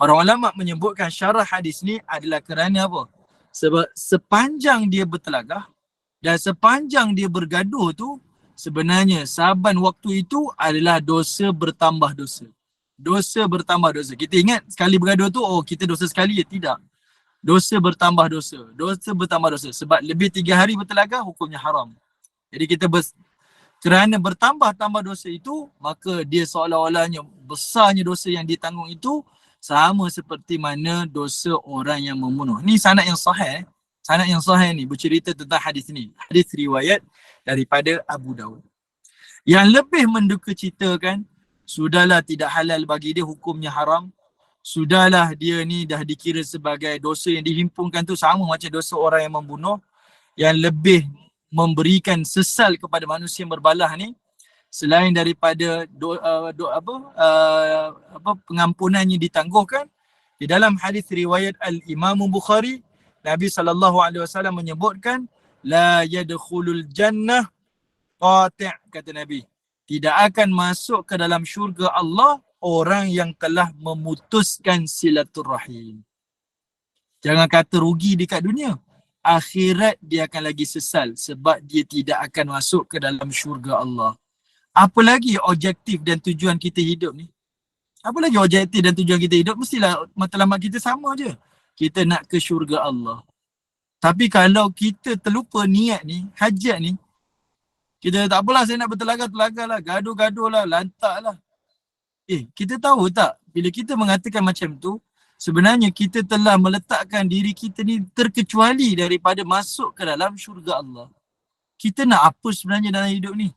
Para ulama menyebutkan syarah hadis ni adalah kerana apa? Sebab sepanjang dia bertelagah dan sepanjang dia bergaduh tu, sebenarnya saban waktu itu adalah dosa bertambah dosa. Dosa bertambah dosa. Kita ingat sekali bergaduh tu, oh kita dosa sekali ya? Tidak. Dosa bertambah dosa. Dosa bertambah dosa. Sebab lebih 3 hari bertelagah, hukumnya haram. Jadi kita kerana bertambah-tambah dosa itu, maka dia seolah-olahnya besarnya dosa yang ditanggung itu sama seperti mana dosa orang yang membunuh. Ni sanad yang sahih. Sanad yang sahih ni bercerita tentang hadis ni. Hadis riwayat daripada Abu Daud. Yang lebih mendukacitakan, sudahlah tidak halal bagi dia, hukumnya haram. Sudahlah dia ni dah dikira sebagai dosa yang dihimpunkan tu sama macam dosa orang yang membunuh. Yang lebih memberikan sesal kepada manusia yang berbalah ni, selain daripada pengampunannya ditangguhkan, di dalam hadis riwayat Al-Imam Bukhari, Nabi SAW menyebutkan la yadkhulul jannah qati', kata Nabi, tidak akan masuk ke dalam syurga Allah orang yang telah memutuskan silaturrahim. Jangan kata rugi dekat dunia, akhirat dia akan lagi sesal sebab dia tidak akan masuk ke dalam syurga Allah. Apa lagi objektif dan tujuan kita hidup ni? Apa lagi objektif dan tujuan kita hidup? Mestilah matlamat kita sama je. Kita nak ke syurga Allah. Tapi kalau kita terlupa niat ni, hajat ni, kita tak apalah, saya nak bertelaga-telaga lah, gaduh-gaduh lah, lantak lah. Kita tahu tak, bila kita mengatakan macam tu, sebenarnya kita telah meletakkan diri kita ni terkecuali daripada masuk ke dalam syurga Allah. Kita nak apa sebenarnya dalam hidup ni?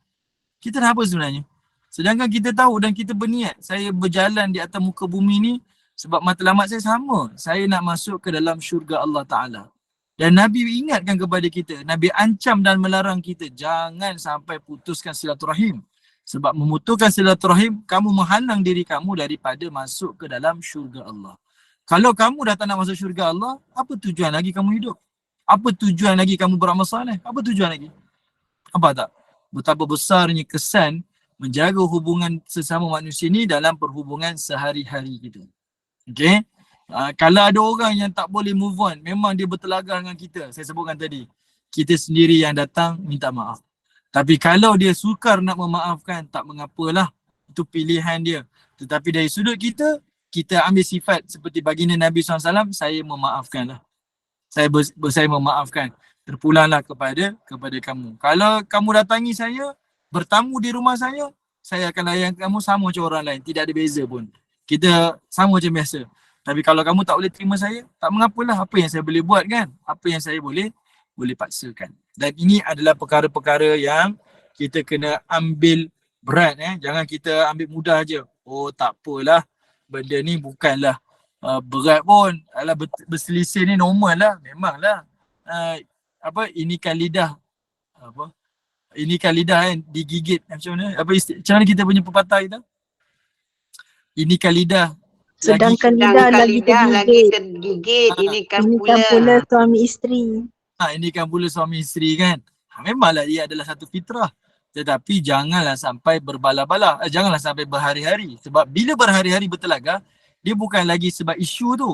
Kita nak apa sebenarnya? Sedangkan kita tahu dan kita berniat, saya berjalan di atas muka bumi ni sebab matlamat saya sama. Saya nak masuk ke dalam syurga Allah Ta'ala. Dan Nabi ingatkan kepada kita, Nabi ancam dan melarang kita, jangan sampai putuskan silaturahim. Sebab memutuskan silaturahim, kamu menghalang diri kamu daripada masuk ke dalam syurga Allah. Kalau kamu dah tak nak masuk syurga Allah, apa tujuan lagi kamu hidup? Apa tujuan lagi kamu beramal soleh? Apa tujuan lagi? Apa tak? Betapa besarnya kesan menjaga hubungan sesama manusia ni dalam perhubungan sehari-hari kita. Okay? Kalau ada orang yang tak boleh move on, memang dia bertelaga dengan kita, saya sebutkan tadi, kita sendiri yang datang minta maaf. Tapi kalau dia sukar nak memaafkan, tak mengapalah, itu pilihan dia. Tetapi dari sudut kita, kita ambil sifat seperti baginda Nabi SAW, saya memaafkanlah. Saya memaafkan. Terpulanglah kepada kamu. Kalau kamu datangi saya, bertamu di rumah saya akan layan kamu sama macam orang lain. Tidak ada beza pun. Kita sama macam biasa. Tapi kalau kamu tak boleh terima saya, tak mengapalah, apa yang saya boleh buat kan? Apa yang saya boleh paksakan. Dan ini adalah perkara-perkara yang kita kena ambil berat. Jangan kita ambil mudah je. Oh tak apalah, benda ni bukanlah berat pun. Alah, berselisih ni normal lah. Memanglah. Ini kan lidah. Ini kan lidah kan digigit. Macam mana? Macam mana kita punya pepatah kita? Ini kan lidah. Sedangkan lidah lagi tergigit. Ini kan pula suami isteri. Ini kan pula suami isteri kan. Memanglah dia adalah satu fitrah. Tetapi janganlah sampai berbalah-balah. Janganlah sampai berhari-hari. Sebab bila berhari-hari bertelaga, dia bukan lagi sebab isu tu.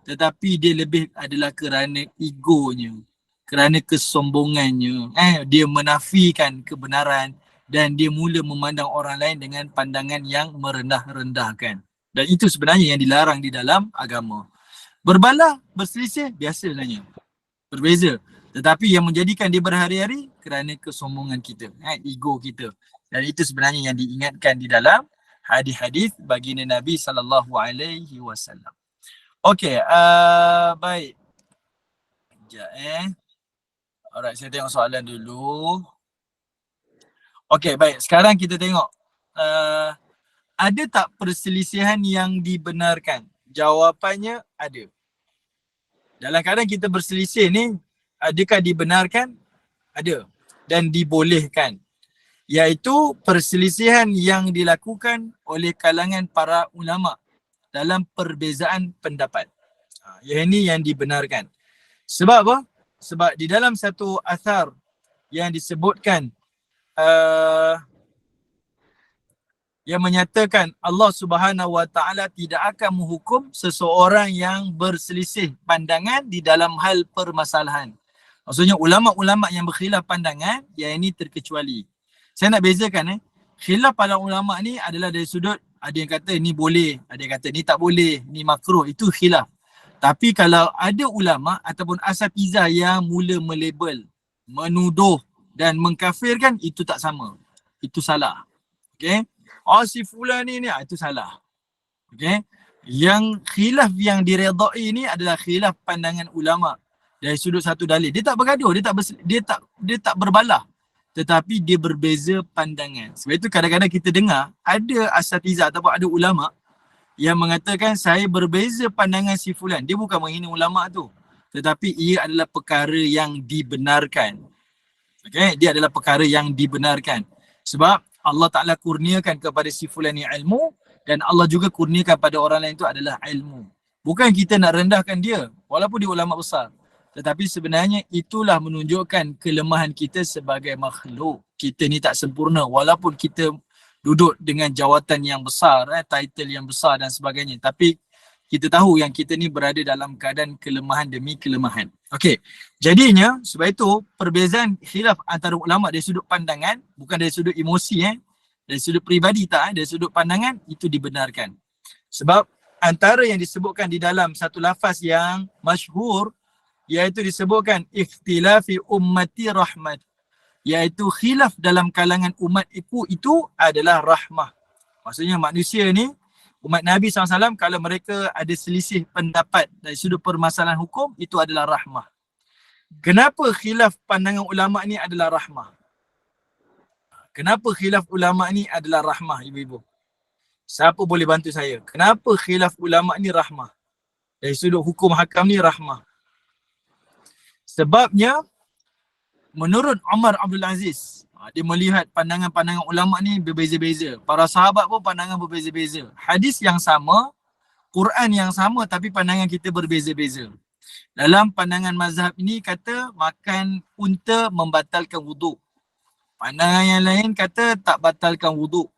Tetapi dia lebih adalah kerana egonya. Kerana kesombongannya. Dia menafikan kebenaran dan dia mula memandang orang lain dengan pandangan yang merendah-rendahkan. Dan itu sebenarnya yang dilarang di dalam agama. Berbalah, berselisih, biasa sebenarnya. Berbeza. Tetapi yang menjadikan dia berhari-hari kerana kesombongan kita, ego kita. Dan itu sebenarnya yang diingatkan di dalam hadis-hadis baginda Nabi SAW. Okey, baik. Sekejap Alright, saya tengok soalan dulu. Okey, baik. Sekarang kita tengok. Ada tak perselisihan yang dibenarkan? Jawapannya ada. Dalam keadaan kita berselisih ni, adakah dibenarkan? Ada. Dan dibolehkan. Iaitu perselisihan yang dilakukan oleh kalangan para ulama dalam perbezaan pendapat. Yang ini yang dibenarkan. Sebab apa? Sebab di dalam satu athar yang disebutkan yang menyatakan Allah Subhanahu Wa Taala tidak akan menghukum seseorang yang berselisih pandangan di dalam hal permasalahan. Maksudnya ulama-ulama yang berkhilaf pandangan, yang ini terkecuali. Saya nak bezakan khilaf para ulama ni adalah dari sudut ada yang kata ni boleh, ada yang kata ni tak boleh, ni makruh, itu khilaf. Tapi kalau ada ulama ataupun asatizah yang mula melabel, menuduh dan mengkafirkan, itu tak sama. Itu salah. Okey? Si fulan ni itu salah. Okey? Yang khilaf yang diredai ni adalah khilaf pandangan ulama dari sudut satu dalil. Dia tak bergaduh, dia tak berbalah. Tetapi dia berbeza pandangan. Sebab itu kadang-kadang kita dengar ada asatizah ataupun ada ulama yang mengatakan saya berbeza pandangan si fulan. Dia bukan menghina ulama tu. Tetapi ia adalah perkara yang dibenarkan. Okay? Dia adalah perkara yang dibenarkan. Sebab Allah Ta'ala kurniakan kepada si fulan ni ilmu dan Allah juga kurniakan pada orang lain tu adalah ilmu. Bukan kita nak rendahkan dia walaupun dia ulama besar. Tetapi sebenarnya itulah menunjukkan kelemahan kita sebagai makhluk. Kita ni tak sempurna walaupun kita duduk dengan jawatan yang besar, title yang besar dan sebagainya. Tapi kita tahu yang kita ni berada dalam keadaan kelemahan demi kelemahan. Okey, jadinya sebab itu perbezaan khilaf antara ulama dari sudut pandangan, bukan dari sudut emosi, dari sudut peribadi tak, dari sudut pandangan itu dibenarkan. Sebab antara yang disebutkan di dalam satu lafaz yang masyhur, iaitu disebutkan ikhtilafi ummati rahmat, iaitu khilaf dalam kalangan umat itu adalah rahmah. Maksudnya manusia ni, umat Nabi SAW, kalau mereka ada selisih pendapat dari sudut permasalahan hukum, itu adalah rahmah. Kenapa khilaf pandangan ulama ni adalah rahmah? Kenapa khilaf ulama ni adalah rahmah, ibu-ibu? Siapa boleh bantu saya? Kenapa khilaf ulama ni rahmah? Dari sudut hukum hakam ni rahmah. Sebabnya, menurut Umar Abdul Aziz, dia melihat pandangan-pandangan ulama ni berbeza-beza. Para sahabat pun pandangan berbeza-beza. Hadis yang sama, Quran yang sama tapi pandangan kita berbeza-beza. Dalam pandangan mazhab ini kata makan unta membatalkan wuduk. Pandangan yang lain kata tak batalkan wuduk.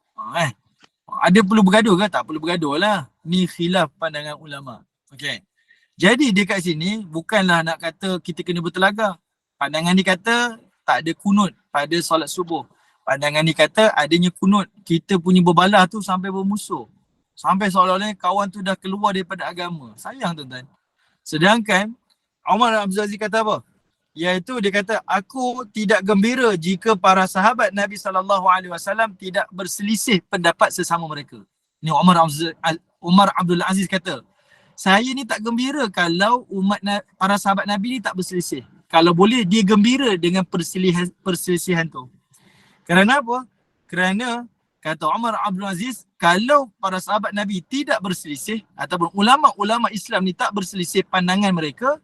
Ada perlu bergaduh ke? Tak perlu bergaduh lah. Ni khilaf pandangan ulama. Okay. Jadi dekat sini bukanlah nak kata kita kena bertelagak. Pandangan ni kata tak ada kunut pada solat subuh. Pandangan ni kata adanya kunut. Kita punya berbalah tu sampai bermusuh. Sampai seolah-olah kawan tu dah keluar daripada agama. Sayang tuan-tuan. Sedangkan Umar Abdul Aziz kata apa? Iaitu dia kata aku tidak gembira jika para sahabat Nabi SAW tidak berselisih pendapat sesama mereka. Ni Umar Abdul Aziz kata, saya ni tak gembira kalau para sahabat Nabi ni tak berselisih. Kalau boleh dia gembira dengan perselisihan tu. Kerana apa? Kerana kata Umar Abdul Aziz, kalau para sahabat Nabi tidak berselisih ataupun ulama-ulama Islam ni tak berselisih pandangan mereka,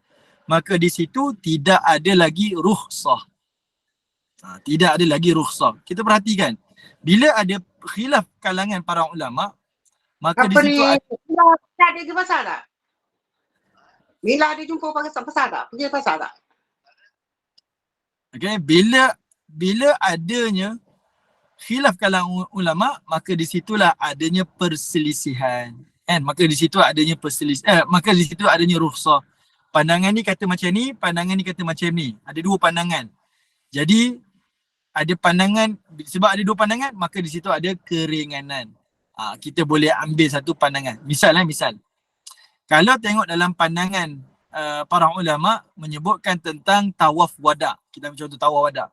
maka di situ tidak ada lagi rukhsah. Tidak ada lagi rukhsah. Kita perhatikan, bila ada khilaf kalangan para ulama, maka di situ Bila dia pasal tak? Bila dia jumpa pasal tak? Pergi pasal tak? Okay, bila adanya khilaf kalangan ulama, maka di situlah adanya perselisihan. Maka di situ adanya maka di situ adanya rukhsah. Pandangan ni kata macam ni, pandangan ni kata macam ni. Ada dua pandangan. Jadi ada pandangan, sebab ada dua pandangan, maka di situ ada keringanan. Kita boleh ambil satu pandangan. Misal. Kalau tengok dalam pandangan para ulama menyebutkan tentang tawaf wada. Kita ambil contoh tawaf wada.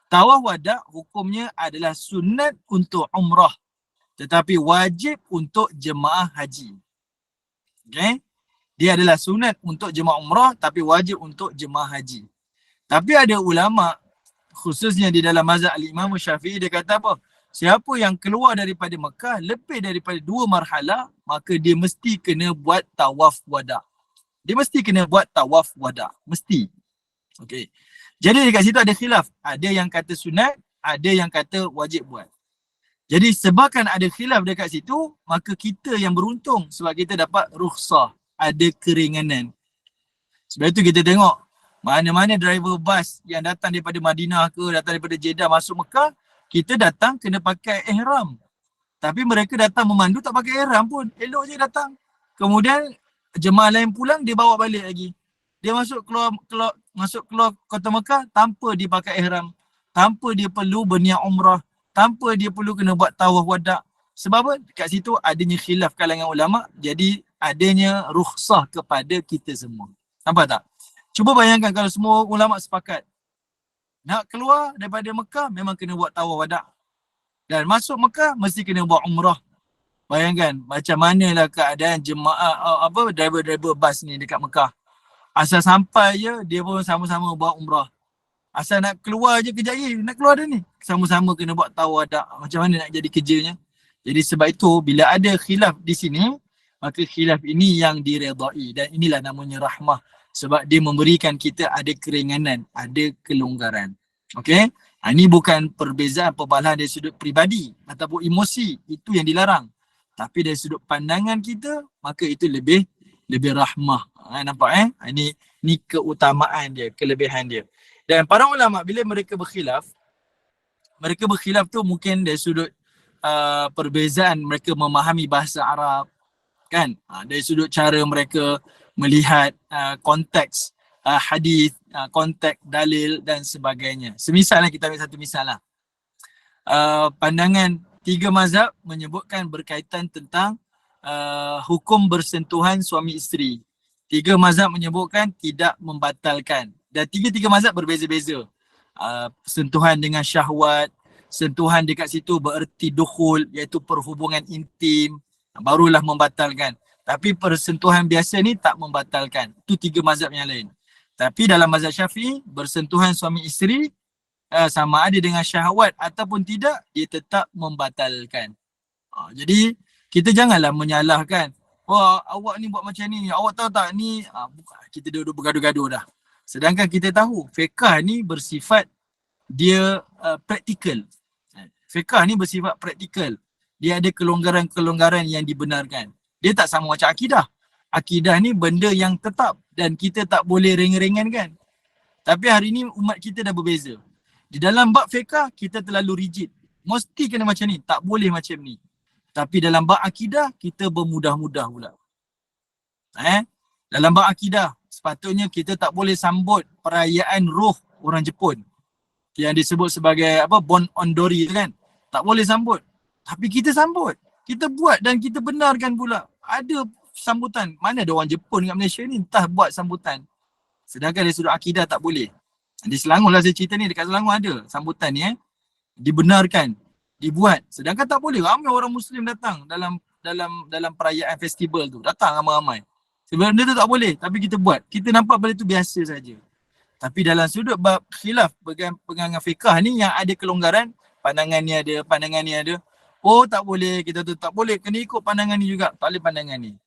Tawaf wada hukumnya adalah sunat untuk umrah tetapi wajib untuk jemaah haji. Okay? Dia adalah sunat untuk jemaah umrah tapi wajib untuk jemaah haji. Tapi ada ulama khususnya di dalam mazhab al-Imam Syafi'i, dia kata apa? Siapa yang keluar daripada Mekah lebih daripada 2 marhalah, maka dia mesti kena buat tawaf wada. Dia mesti kena buat tawaf wada. Mesti. Okey. Jadi dekat situ ada khilaf. Ada yang kata sunat, ada yang kata wajib buat. Jadi sebabkan ada khilaf dekat situ, maka kita yang beruntung sebab kita dapat rukhsah, ada keringanan. Sebab itu kita tengok mana-mana driver bas yang datang daripada Madinah ke, datang daripada Jeddah masuk Mekah, kita datang kena pakai ihram. Tapi mereka datang memandu tak pakai ihram pun. Elok je datang. Kemudian jemaah lain pulang, dia bawa balik lagi. Dia masuk keluar kota Mekah tanpa dia pakai ihram. Tanpa dia perlu berniat umrah. Tanpa dia perlu kena buat tawaf wada'. Sebab apa? Kat situ adanya khilaf kalangan ulama. Jadi adanya rukhsah kepada kita semua. Nampak tak? Cuba bayangkan kalau semua ulama sepakat. Nak keluar daripada Mekah memang kena buat tawaf wada'. Dan masuk Mekah mesti kena buat umrah. Bayangkan macam manalah keadaan jemaah driver-driver bas ni dekat Mekah. Asal sampai je dia pun sama-sama buat umrah. Asal nak keluar je kejap lagi, nak keluar dah ni. Sama-sama kena buat tawaf wada'. Macam mana nak jadi kerjanya? Jadi sebab itu bila ada khilaf di sini, maka khilaf ini yang diredai dan inilah namanya rahmah. Sebab dia memberikan kita ada keringanan, ada kelonggaran. Okey? Ini bukan perbezaan perbalahan dari sudut peribadi ataupun emosi. Itu yang dilarang. Tapi dari sudut pandangan kita, maka itu lebih rahmah. Nampak Ini keutamaan dia, kelebihan dia. Dan para ulama bila mereka berkhilaf tu mungkin dari sudut perbezaan mereka memahami bahasa Arab. Kan? Dari sudut cara mereka melihat konteks hadis, konteks dalil dan sebagainya. Semisalnya kita ambil satu misal lah. Pandangan 3 mazhab menyebutkan berkaitan tentang hukum bersentuhan suami isteri. 3 mazhab menyebutkan tidak membatalkan. Dan 3 mazhab berbeza-beza. Sentuhan dengan syahwat, sentuhan dekat situ bererti dukhul iaitu perhubungan intim, barulah membatalkan. Tapi persentuhan biasa ni tak membatalkan. Itu 3 mazhab yang lain. Tapi dalam mazhab Syafi'i, bersentuhan suami isteri sama ada dengan syahwat ataupun tidak, dia tetap membatalkan. Jadi kita janganlah menyalahkan. Wah, awak ni buat macam ni, awak tahu tak ni, kita duduk bergaduh-gaduh dah. Sedangkan kita tahu fiqh ni bersifat dia praktikal. Fiqh ni bersifat praktikal. Dia ada kelonggaran-kelonggaran yang dibenarkan. Dia tak sama macam akidah. Akidah ni benda yang tetap dan kita tak boleh ringan-ringankan. Tapi hari ni umat kita dah berbeza. Di dalam bab fiqh kita terlalu rigid. Mesti kena macam ni, tak boleh macam ni. Tapi dalam bab akidah kita bermudah-mudah pula. Dalam bab akidah sepatutnya kita tak boleh sambut perayaan roh orang Jepun yang disebut sebagai Bon Ondori kan. Tak boleh sambut. Tapi kita sambut. Kita buat dan kita benarkan pula. Ada sambutan. Mana ada orang Jepun kat Malaysia ni entah buat sambutan. Sedangkan dari sudut akidah tak boleh. Di Selangor lah saya cerita ni, dekat Selangor ada sambutan ni dibenarkan, dibuat. Sedangkan tak boleh. Ramai orang Muslim datang dalam perayaan festival tu. Datang ramai-ramai. Sebenarnya tu tak boleh. Tapi kita buat. Kita nampak benda tu biasa saja. Tapi dalam sudut bab khilaf pegangan fiqh ni yang ada kelonggaran, pandangan ni ada. Oh tak boleh, kita tu tak boleh, kena ikut pandangan ni juga, tak boleh pandangan ni.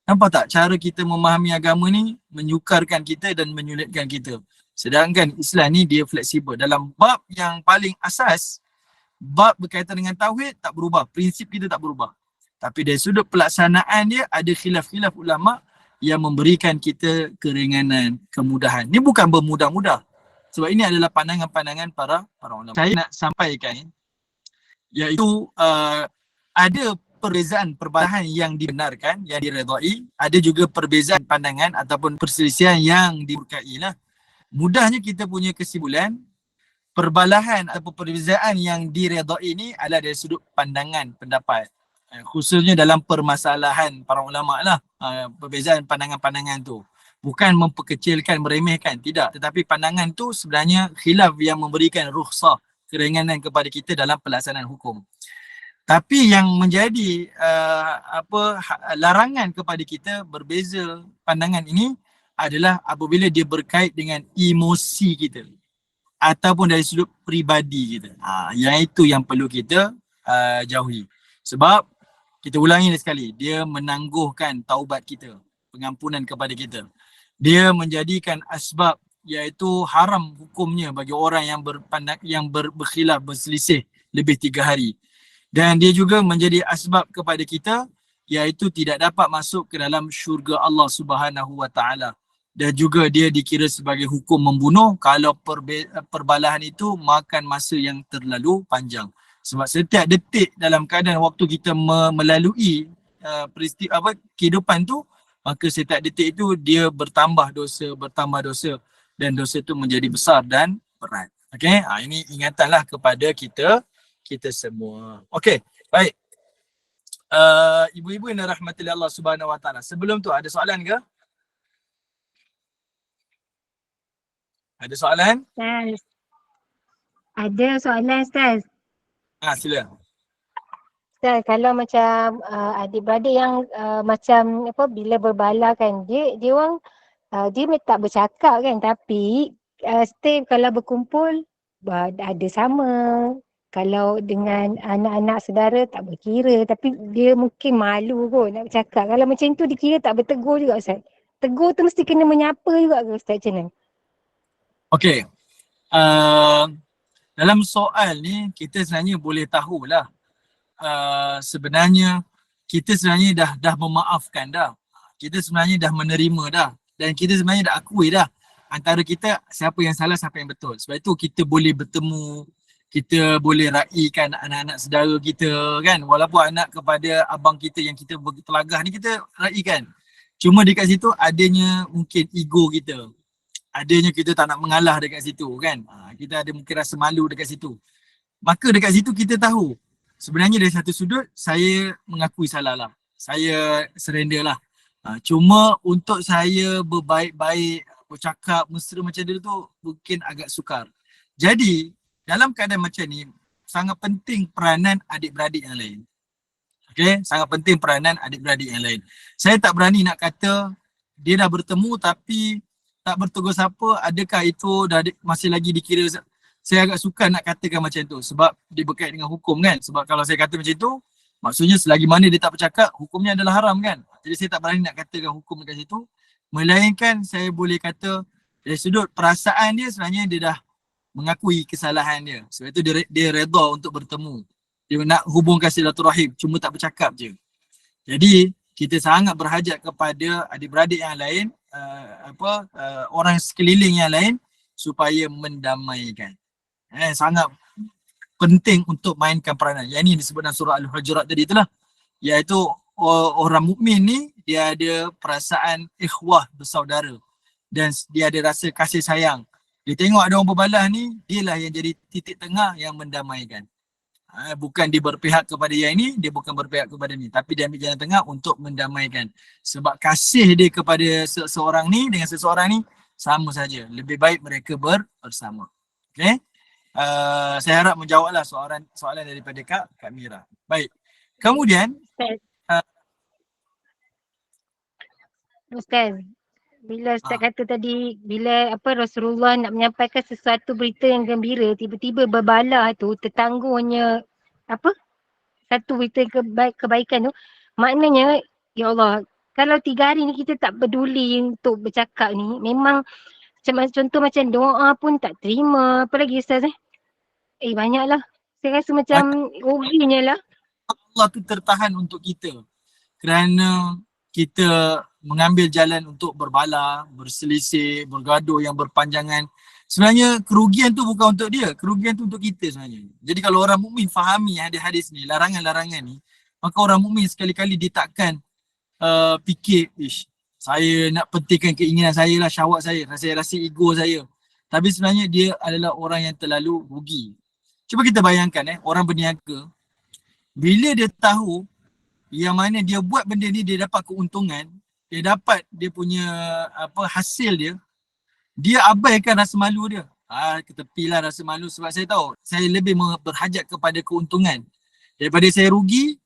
Nampak tak cara kita memahami agama ni menyukarkan kita dan menyulitkan kita. Sedangkan Islam ni dia fleksibel. Dalam bab yang paling asas, bab berkaitan dengan tauhid tak berubah, prinsip kita tak berubah. Tapi dari sudut pelaksanaan dia ada khilaf-khilaf ulama yang memberikan kita keringanan, kemudahan. Ni bukan bermudah-mudah. Sebab ini adalah pandangan-pandangan para ulama. Saya nak sampaikan iaitu ada perbezaan perbalahan yang dibenarkan, yang diredai, ada juga perbezaan pandangan ataupun perselisihan yang dimurkai lah. Mudahnya kita punya kesimpulan, perbalahan atau perbezaan yang diredai ini adalah dari sudut pandangan, pendapat. Khususnya dalam permasalahan para ulama lah, perbezaan pandangan-pandangan tu. Bukan memperkecilkan, meremehkan, tidak. Tetapi pandangan tu sebenarnya khilaf yang memberikan rukhsah, keringanan kepada kita dalam pelaksanaan hukum. Tapi yang menjadi larangan kepada kita berbeza pandangan ini adalah apabila dia berkait dengan emosi kita ataupun dari sudut peribadi kita. Yang itu yang perlu kita jauhi. Sebab kita ulangi sekali, dia menangguhkan taubat kita, pengampunan kepada kita. Dia menjadikan asbab iaitu haram hukumnya bagi orang yang berkhilaf, berselisih lebih 3 hari. Dan dia juga menjadi asbab kepada kita iaitu tidak dapat masuk ke dalam syurga Allah Subhanahu Wa Taala. Dan juga dia dikira sebagai hukum membunuh kalau perbalahan itu makan masa yang terlalu panjang. Sebab setiap detik dalam keadaan waktu kita melalui peristiwa kehidupan tu, maka setiap detik itu dia bertambah dosa dan dosa itu menjadi besar dan berat. Okey, ini ingatanlah kepada kita semua. Okey, baik. Ibu-ibu yang dirahmati Allah Subhanahu Wa Taala. Sebelum tu ada soalan ke? Ada soalan? Ustaz. Ada soalan Ustaz. Sila. Ustaz, kalau macam adik-beradik yang macam apa bila berbala kan dia orang dia tak bercakap kan, tapi still kalau berkumpul ada sama. Kalau dengan anak-anak saudara tak berkira, tapi dia mungkin malu kot nak bercakap. Kalau macam tu dikira tak bertegur juga Ustaz. Tegur tu mesti kena menyapa juga ke Ustaz macam mana? Okey. Dalam soal ni kita sebenarnya boleh tahulah sebenarnya kita sebenarnya dah memaafkan dah. Kita sebenarnya dah menerima dah. Dan kita sebenarnya dah akui dah antara kita siapa yang salah, siapa yang betul. Sebab itu kita boleh bertemu, kita boleh raikan anak-anak saudara kita kan. Walaupun anak kepada abang kita yang kita bertelagah ni kita raikan. Cuma dekat situ adanya mungkin ego kita. Adanya kita tak nak mengalah dekat situ kan. Kita ada mungkin rasa malu dekat situ. Maka dekat situ kita tahu sebenarnya dari satu sudut saya mengakui salah lah. Saya surrender lah. Cuma untuk saya berbaik-baik, bercakap mesra macam dia tu mungkin agak sukar. Jadi dalam keadaan macam ni sangat penting peranan adik-beradik yang lain. Okay, sangat penting peranan adik-beradik yang lain. Saya tak berani nak kata dia dah bertemu tapi tak bertegur siapa, adakah itu dah masih lagi dikira. Saya agak suka nak katakan macam tu sebab dia berkait dengan hukum kan. Sebab kalau saya kata macam tu, maksudnya selagi mana dia tak bercakap, hukumnya adalah haram kan. Jadi saya tak berani nak katakan hukum dekat situ. Melainkan saya boleh kata dari sudut perasaan dia sebenarnya dia dah mengakui kesalahan dia. Sebab itu dia redha untuk bertemu. Dia nak hubungkan silaturahim, cuma tak bercakap je. Jadi kita sangat berhajat kepada adik-beradik yang lain, orang sekeliling yang lain supaya mendamaikan. Sangat penting untuk mainkan peranan. Yang ini disebut dalam surah Al-Hujurat tadi itulah. Iaitu orang mukmin ni dia ada perasaan ikhwah, bersaudara. Dan dia ada rasa kasih sayang. Dia tengok ada orang berbalah ni, dialah yang jadi titik tengah yang mendamaikan. Bukan dia berpihak kepada yang ini, dia bukan berpihak kepada ni. Tapi dia ambil jalan tengah untuk mendamaikan. Sebab kasih dia kepada seseorang ni dengan seseorang ni sama saja. Lebih baik mereka bersama. Okay? Saya harap menjawablah soalan daripada Kak Mira. Baik. Kemudian Ustaz, bila Ustaz kata tadi, bila Rasulullah nak menyampaikan sesuatu berita yang gembira, tiba-tiba berbalah tu, tertangguhnya satu berita kebaikan tu, maknanya, ya Allah, kalau 3 hari ni kita tak peduli untuk bercakap ni, memang contoh macam doa pun tak terima, apa lagi Ustaz banyaklah. Saya rasa macam ruginya lah. Allah tu tertahan untuk kita kerana kita mengambil jalan untuk berbalah, berselisih, bergaduh yang berpanjangan. Sebenarnya kerugian tu bukan untuk dia, kerugian tu untuk kita sebenarnya. Jadi kalau orang mukmin fahami hadis-hadis ni, larangan-larangan ni, maka orang mukmin sekali-kali dia takkan fikir, saya nak pentingkan keinginan saya lah, syahwat saya rasa ego saya. Tapi sebenarnya dia adalah orang yang terlalu rugi. Cuba kita bayangkan orang berniaga, bila dia tahu yang mana dia buat benda ni dia dapat keuntungan, dia dapat dia punya hasil dia abaikan rasa malu dia. Ketepilah rasa malu sebab saya tahu saya lebih berhajat kepada keuntungan daripada saya rugi.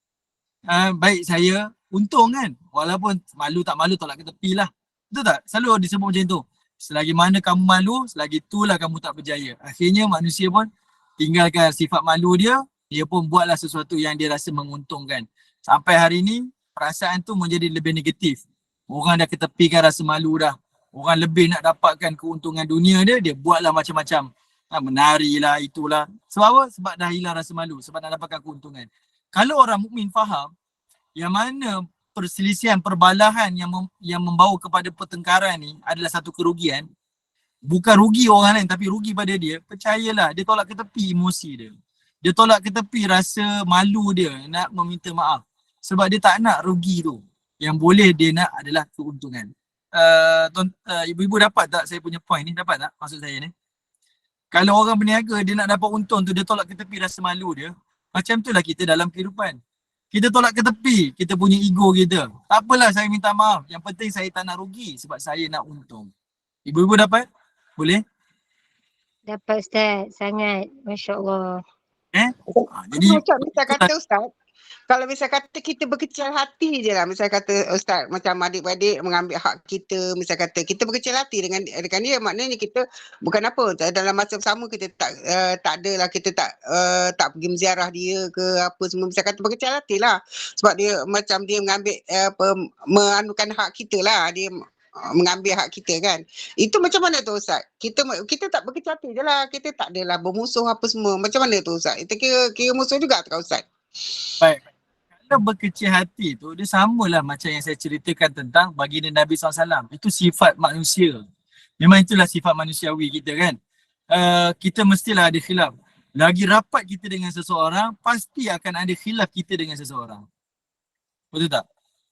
Baik saya untung kan, walaupun malu tak malu tolak ke tepi lah. Betul tak? Selalu disebut macam tu. Selagi mana kamu malu, selagi itulah kamu tak berjaya. Akhirnya manusia pun tinggalkan sifat malu dia pun buatlah sesuatu yang dia rasa menguntungkan. Sampai hari ni perasaan tu menjadi lebih negatif. Orang dah ketepikan rasa malu dah. Orang lebih nak dapatkan keuntungan dunia dia buatlah macam-macam. Menari lah, itulah. Sebab apa? Sebab dah hilang rasa malu, sebab nak dapatkan keuntungan. Kalau orang mukmin faham yang mana perselisihan, perbalahan yang membawa kepada pertengkaran ni adalah satu kerugian, bukan rugi orang lain tapi rugi pada dia, percayalah dia tolak ke tepi emosi dia. Dia tolak ke tepi rasa malu dia nak meminta maaf. Sebab dia tak nak rugi tu. Yang boleh dia nak adalah keuntungan. Ibu-ibu dapat tak saya punya point ni? Dapat tak maksud saya ni? Kalau orang berniaga dia nak dapat untung tu, dia tolak ke tepi rasa malu dia. Macam itulah kita dalam kehidupan. Kita tolak ke tepi kita punya ego kita. Tak apalah saya minta maaf. Yang penting saya tak nak rugi sebab saya nak untung. Ibu-ibu dapat? Boleh? Dapat Ustaz, sangat. Masya Allah. Jadi macam misal kata Ustaz, kalau misal kata kita berkecil hati je lah, misal kata Ustaz, macam adik-beradik mengambil hak kita, misal kata kita berkecil hati dengan dia, maknanya kita bukan apa, dalam masa bersama kita tak adalah, kita tak pergi menziarah dia ke apa semua, misal kata berkecil hati lah, sebab dia macam dia mengambil meanukan hak kita lah, dia mengambil hak kita kan. Itu macam mana tu Ustaz? Kita tak berkecil hati je lah, kita tak adalah bermusuh apa semua. Macam mana tu Ustaz? Itu kira musuh juga tak Ustaz? Baik. Kalau berkecil hati tu, dia samalah macam yang saya ceritakan tentang baginda Nabi SAW. Itu sifat manusia. Memang itulah sifat manusiawi kita kan. Kita mestilah ada khilaf. Lagi rapat kita dengan seseorang, pasti akan ada khilaf kita dengan seseorang. Betul tak?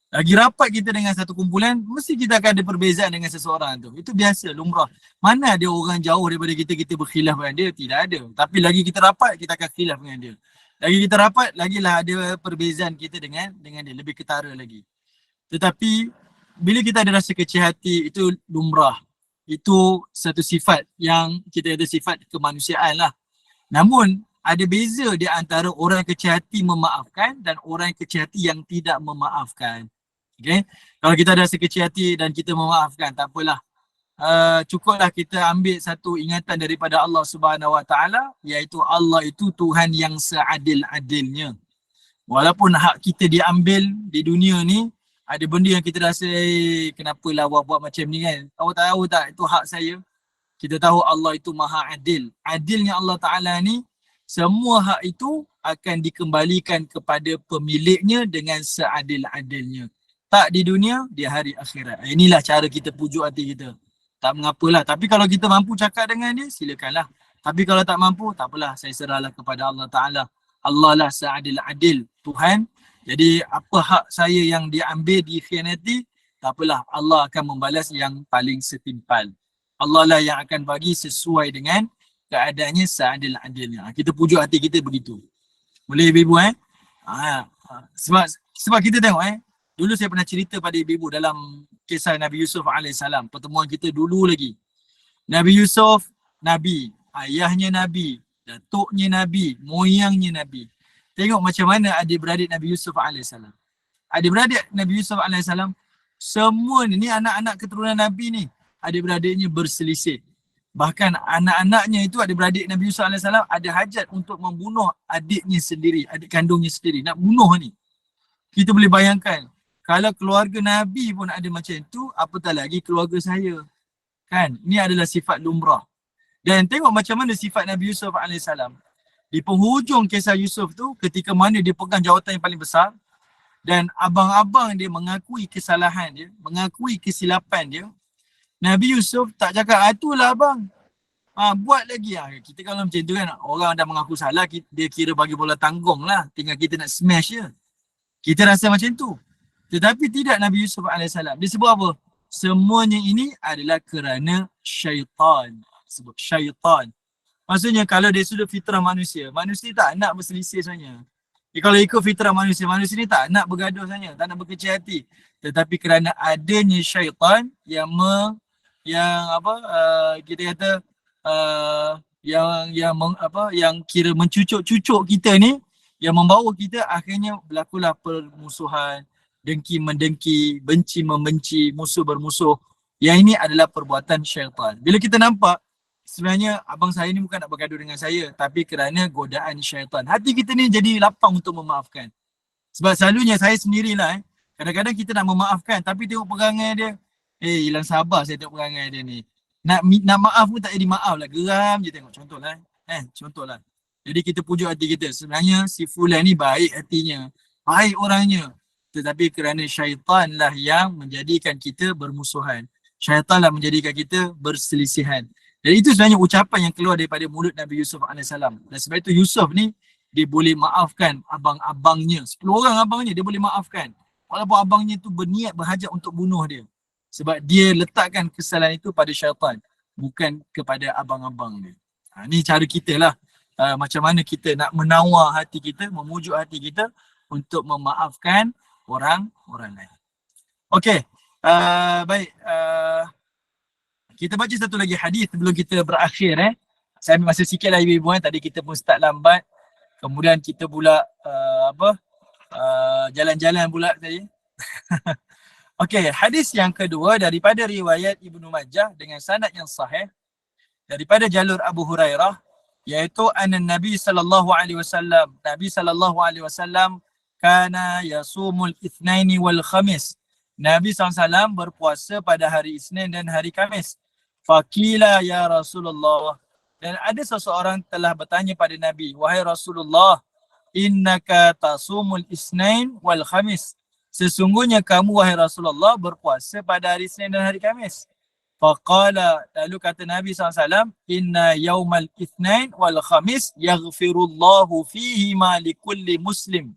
Lagi rapat kita dengan satu kumpulan, mesti kita akan ada perbezaan dengan seseorang tu. Itu biasa, lumrah. Mana ada orang jauh daripada kita berkhilaf dengan dia? Tidak ada. Tapi lagi kita rapat, kita akan khilaf dengan dia. Lagi kita rapat, lagilah ada perbezaan kita dengan dia, lebih ketara lagi. Tetapi bila kita ada rasa kecil hati, itu lumrah. Itu satu sifat yang kita ada sifat kemanusiaan lah. Namun ada beza di antara orang kecil hati memaafkan dan orang kecil hati yang tidak memaafkan. Okay? Kalau kita ada rasa kecil hati dan kita memaafkan, tak apalah. Cukuplah kita ambil satu ingatan daripada Allah Subhanahu Wa Taala, iaitu Allah itu Tuhan yang seadil-adilnya. Walaupun hak kita diambil di dunia ni, ada benda yang kita rasa kenapalah awak buat macam ni kan. Awak tahu tak itu hak saya? Kita tahu Allah itu maha adil. Adilnya Allah Taala ni, semua hak itu akan dikembalikan kepada pemiliknya dengan seadil-adilnya. Tak di dunia, di hari akhirat. Inilah cara kita pujuk hati kita. Tak mengapalah. Tapi kalau kita mampu cakap dengan dia, silakanlah. Tapi kalau tak mampu, tak apalah. Saya serahlah kepada Allah Ta'ala. Allah lah seadil-adil Tuhan. Jadi apa hak saya yang diambil, dikhianati, tak apalah. Allah akan membalas yang paling setimpal. Allah lah yang akan bagi sesuai dengan keadaannya seadil-adilnya. Kita pujuk hati kita begitu. Boleh ibu-ibu Sebab kita tengok dulu saya pernah cerita pada ibu-ibu dalam kisah Nabi Yusuf AS. Pertemuan kita dulu lagi. Nabi Yusuf, Nabi. Ayahnya Nabi. Datuknya Nabi. Moyangnya Nabi. Tengok macam mana adik-beradik Nabi Yusuf AS. Adik-beradik Nabi Yusuf AS, semua ni anak-anak keturunan Nabi ni, adik-beradiknya berselisih. Bahkan anak-anaknya itu, adik-beradik Nabi Yusuf AS, ada hajat untuk membunuh adiknya sendiri, adik kandungnya sendiri. Nak bunuh ni. Kita boleh bayangkan. Kalau keluarga Nabi pun ada macam tu, apatah lagi keluarga saya. Kan? Ini adalah sifat lumrah. Dan tengok macam mana sifat Nabi Yusuf AS. Di penghujung kisah Yusuf tu, ketika mana dia pegang jawatan yang paling besar, dan abang-abang dia mengakui kesalahan dia, mengakui kesilapan dia, Nabi Yusuf tak cakap, itulah abang. Buat lagi. Kita kalau macam tu kan, orang dah mengaku salah, dia kira bagi bola tanggung lah. Tinggal kita nak smash je. Kita rasa macam tu. Tetapi tidak Nabi Yusuf AS. Dia sebut apa? Semuanya ini adalah kerana syaitan. Sebut syaitan. Maksudnya kalau dia sudah fitrah manusia, manusia tak nak berselisih sebenarnya. Kalau ikut fitrah manusia ni tak nak bergaduh saja, tak nak berkecil hati. Tetapi kerana adanya syaitan yang kita kata yang kira mencucuk-cucuk kita ni, yang membawa kita akhirnya berlakulah permusuhan, dengki mendengki, benci membenci, musuh bermusuh. Yang ini adalah perbuatan syaitan. Bila kita nampak sebenarnya abang saya ni bukan nak bergaduh dengan saya, tapi kerana godaan syaitan, hati kita ni jadi lapang untuk memaafkan. Sebab selalunya saya sendirilah kadang-kadang kita nak memaafkan tapi tengok perangai dia, hilang sabar saya tengok perangai dia ni. Nak maaf pun tak jadi maaf lah, geram je tengok. Contohlah. Jadi kita pujuk hati kita, sebenarnya si fulan ni baik hatinya, baik orangnya, tetapi kerana syaitan lah yang menjadikan kita bermusuhan. Syaitan lah menjadikan kita berselisihan. Dan itu sebenarnya ucapan yang keluar daripada mulut Nabi Yusuf AS. Dan sebab itu Yusuf ni dia boleh maafkan abang-abangnya, 10 orang abangnya dia boleh maafkan. Walaupun abangnya tu berniat berhajat untuk bunuh dia. Sebab dia letakkan kesalahan itu pada syaitan, bukan kepada abang-abang dia. Ni cara kita lah. Macam mana kita nak menawar hati kita, memujuk hati kita untuk memaafkan orang lain. Okey, baik. Kita baca satu lagi hadis sebelum kita berakhir. Saya ambil masa sikit lah ibu-ibu. Tadi kita pun start lambat. Kemudian kita pula jalan-jalan pula tadi. Okey, hadis yang kedua daripada riwayat Ibnu Majah dengan sanad yang sahih daripada jalur Abu Hurairah, iaitu Nabi sallallahu alaihi wasallam kana yasumul itsnaini wal khamis. Nabi SAW berpuasa pada hari Isnin dan hari Khamis. Faqila ya Rasulullah. Dan ada seseorang telah bertanya pada Nabi, wahai Rasulullah, innaka tasumul isnain wal khamis. Sesungguhnya kamu wahai Rasulullah berpuasa pada hari Isnin dan hari Khamis. Faqala, lalu kata Nabi SAW, inna yawmal ithnain wal khamis yaghfirullahu fihi ma likulli muslim.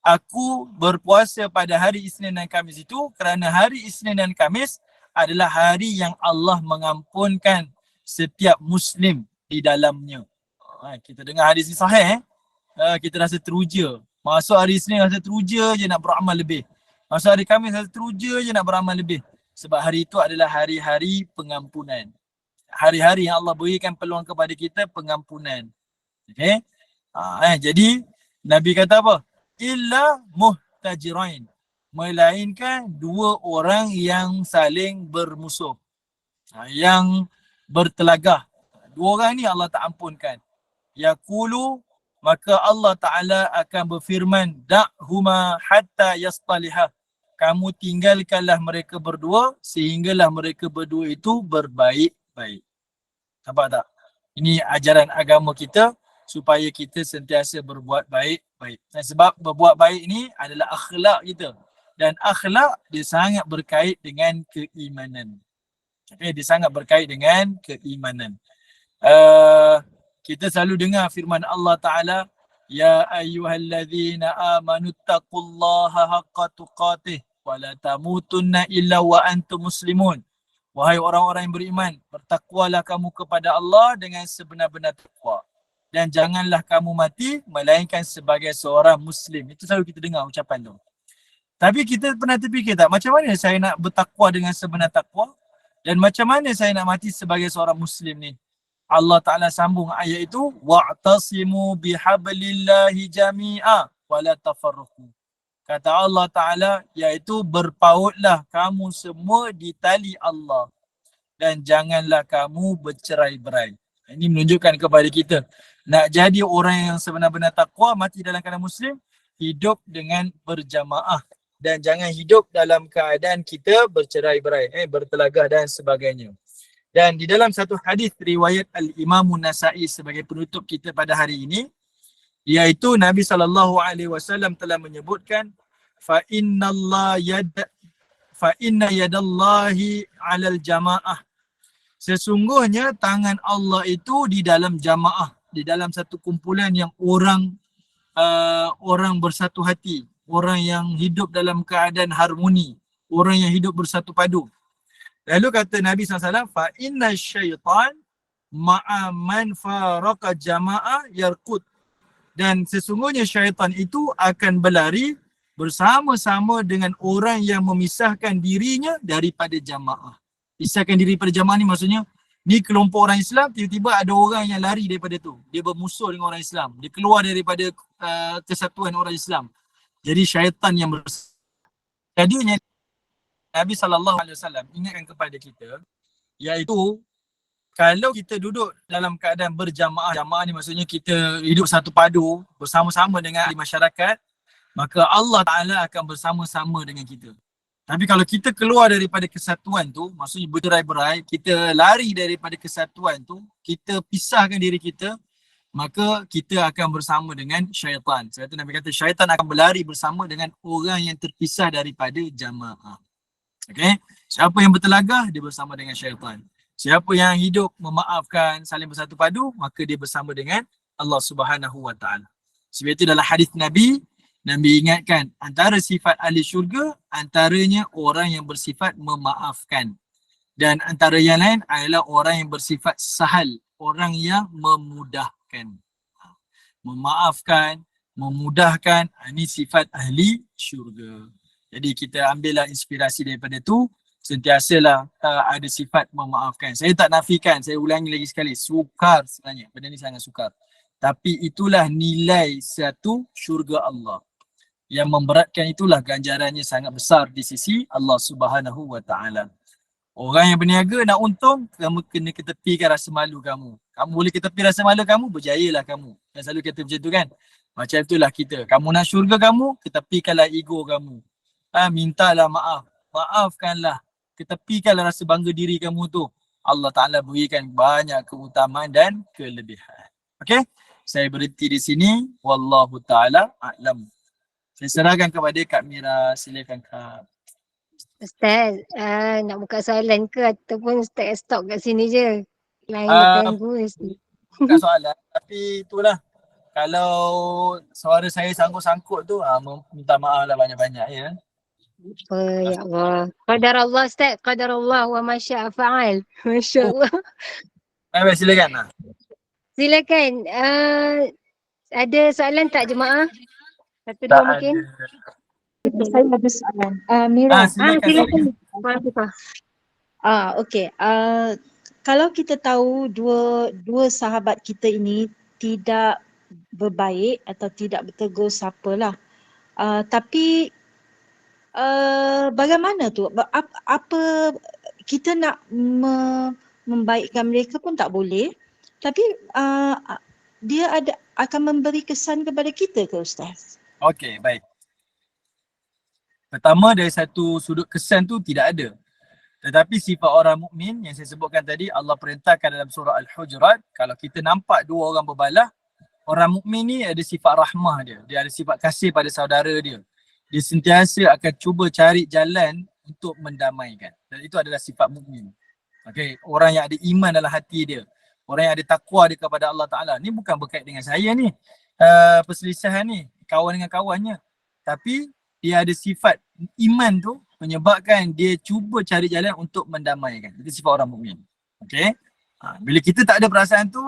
Aku berpuasa pada hari Isnin dan Khamis itu kerana hari Isnin dan Khamis adalah hari yang Allah mengampunkan setiap Muslim di dalamnya. Kita dengar hadis ni sahih, kita rasa teruja. Masuk hari Isnin rasa teruja je nak beramal lebih. Masuk hari Khamis rasa teruja je nak beramal lebih. Sebab hari itu adalah hari-hari pengampunan. Hari-hari yang Allah berikan peluang kepada kita pengampunan. Okay? Jadi Nabi kata apa? Illa muhtajirain, melainkan 2 orang yang saling bermusuh, yang bertelagah. 2 orang ni Allah tak ampunkan. Yaqulu, maka Allah Ta'ala akan berfirman, da'huma hatta yastaliha. Kamu tinggalkanlah mereka berdua sehinggalah mereka berdua itu berbaik-baik. Nampak tak? Ini ajaran agama kita supaya kita sentiasa berbuat baik-baik. Dan sebab berbuat baik ni adalah akhlak kita. Dan akhlak dia sangat berkait dengan keimanan. Okay, dia sangat berkait dengan keimanan. Kita selalu dengar firman Allah Ta'ala, ya ayyuhalladzina amanu taqullaha haqqa tuqatih wa la tamutunna illa wa antum muslimun. Wahai orang-orang yang beriman, bertakwalah kamu kepada Allah dengan sebenar-benar takwa. Dan janganlah kamu mati melainkan sebagai seorang Muslim. Itu selalu kita dengar ucapan tu. Tapi kita pernah terfikir tak, macam mana saya nak bertakwa dengan sebenar takwa? Dan macam mana saya nak mati sebagai seorang Muslim ni? Allah Ta'ala sambung ayat itu, wa'tasimu bihablillahi jami'a wa la tafarruqu. Kata Allah Ta'ala, iaitu berpautlah kamu semua di tali Allah dan janganlah kamu bercerai-berai. Ini menunjukkan kepada kita, nak jadi orang yang sebenar-benar takwa, mati dalam keadaan Muslim, hidup dengan berjamaah dan jangan hidup dalam keadaan kita bercerai-berai, bertelagah dan sebagainya. Dan di dalam satu hadis riwayat Al-Imam Nasa'i sebagai penutup kita pada hari ini, iaitu Nabi SAW telah menyebutkan, fa inna yadallahi 'alal jamaah. Sesungguhnya tangan Allah itu di dalam jamaah, di dalam satu kumpulan yang orang bersatu hati, orang yang hidup dalam keadaan harmoni, orang yang hidup bersatu padu. Lalu kata Nabi SAW, fa inna syaitan ma'a man faraqa jama'ah yarqud. Dan sesungguhnya syaitan itu akan berlari bersama-sama dengan orang yang memisahkan dirinya daripada jamaah. Pisahkan diri daripada jamaah ni maksudnya, ni kelompok orang Islam, tiba-tiba ada orang yang lari daripada tu. Dia bermusuh dengan orang Islam. Dia keluar daripada kesatuan orang Islam. Jadi syaitan yang jadinya Nabi SAW ingatkan kepada kita, iaitu kalau kita duduk dalam keadaan berjamaah, jamaah ni maksudnya kita hidup satu padu bersama-sama dengan ahli masyarakat, maka Allah Ta'ala akan bersama-sama dengan kita. Tapi kalau kita keluar daripada kesatuan tu, maksudnya bercerai-berai, kita lari daripada kesatuan tu, kita pisahkan diri kita, maka kita akan bersama dengan syaitan. Sebab tu Nabi kata syaitan akan berlari bersama dengan orang yang terpisah daripada jamaah. Okay? Siapa yang bertelagah, dia bersama dengan syaitan. Siapa yang hidup memaafkan, saling bersatu padu, maka dia bersama dengan Allah Subhanahu Wa Taala. Sebab itu dalam hadis Nabi ingatkan antara sifat ahli syurga, antaranya orang yang bersifat memaafkan. Dan antara yang lain adalah orang yang bersifat sahal, orang yang memudahkan. Memaafkan, memudahkan, ini sifat ahli syurga. Jadi kita ambillah inspirasi daripada tu, sentiasalah ada sifat memaafkan. Saya tak nafikan, saya ulangi lagi sekali, sukar sebenarnya, benda ni sangat sukar. Tapi itulah nilai satu syurga Allah. Yang memberatkan itulah ganjarannya sangat besar di sisi Allah Subhanahu Wa Taala. Orang yang berniaga nak untung, kamu kena ketepikan rasa malu kamu. Kamu boleh ketepi rasa malu kamu, berjayalah kamu. Dan selalu kata macam tu kan. Macam itulah kita. Kamu nak syurga kamu, ketepikanlah ego kamu. Mintalah maaf. Maafkanlah. Ketepikanlah rasa bangga diri kamu tu. Allah Ta'ala berikan banyak keutamaan dan kelebihan. Okay? Saya berhenti di sini. Wallahu Ta'ala a'lam. Saya serahkan kepada Kak Mira. Silakan Kak. Ustaz, nak buka soalan ke ataupun Ustaz stop kat sini je? Lain berganggu mesti. Bukan soalan. Tapi itulah. Kalau suara saya sangkut-sangkut tu, minta maaf lah banyak-banyak ya. Ya Allah. Qadar Allah Ustaz, qadar Allah wa masya'a fa'al. Masya Allah. Baik, silakan lah. Silakan. Ada soalan tak jemaah? Satu dua mungkin. Saya ada soalan. Mira. Silakan. Okey. Kalau kita tahu dua sahabat kita ini tidak berbaik atau tidak bertegur siapalah. Tapi bagaimana tu? Apa kita nak membaikkan mereka pun tak boleh. Tapi dia akan memberi kesan kepada kita ke Ustaz? Okey, baik. Pertama, dari satu sudut kesan tu tidak ada. Tetapi sifat orang mukmin yang saya sebutkan tadi, Allah perintahkan dalam surah Al-Hujurat, kalau kita nampak dua orang berbalah, orang mukmin ni ada sifat rahmah dia. Dia ada sifat kasih pada saudara dia. Dia sentiasa akan cuba cari jalan untuk mendamaikan. Dan itu adalah sifat mukmin. Okey, orang yang ada iman dalam hati dia. Orang yang ada takwa dia kepada Allah Ta'ala. Ni bukan berkait dengan saya ni. Perselisihan ni, kawan dengan kawannya. Tapi dia ada sifat iman tu menyebabkan dia cuba cari jalan untuk mendamaikan. Itu sifat orang mukmin. Okey. Bila kita tak ada perasaan tu,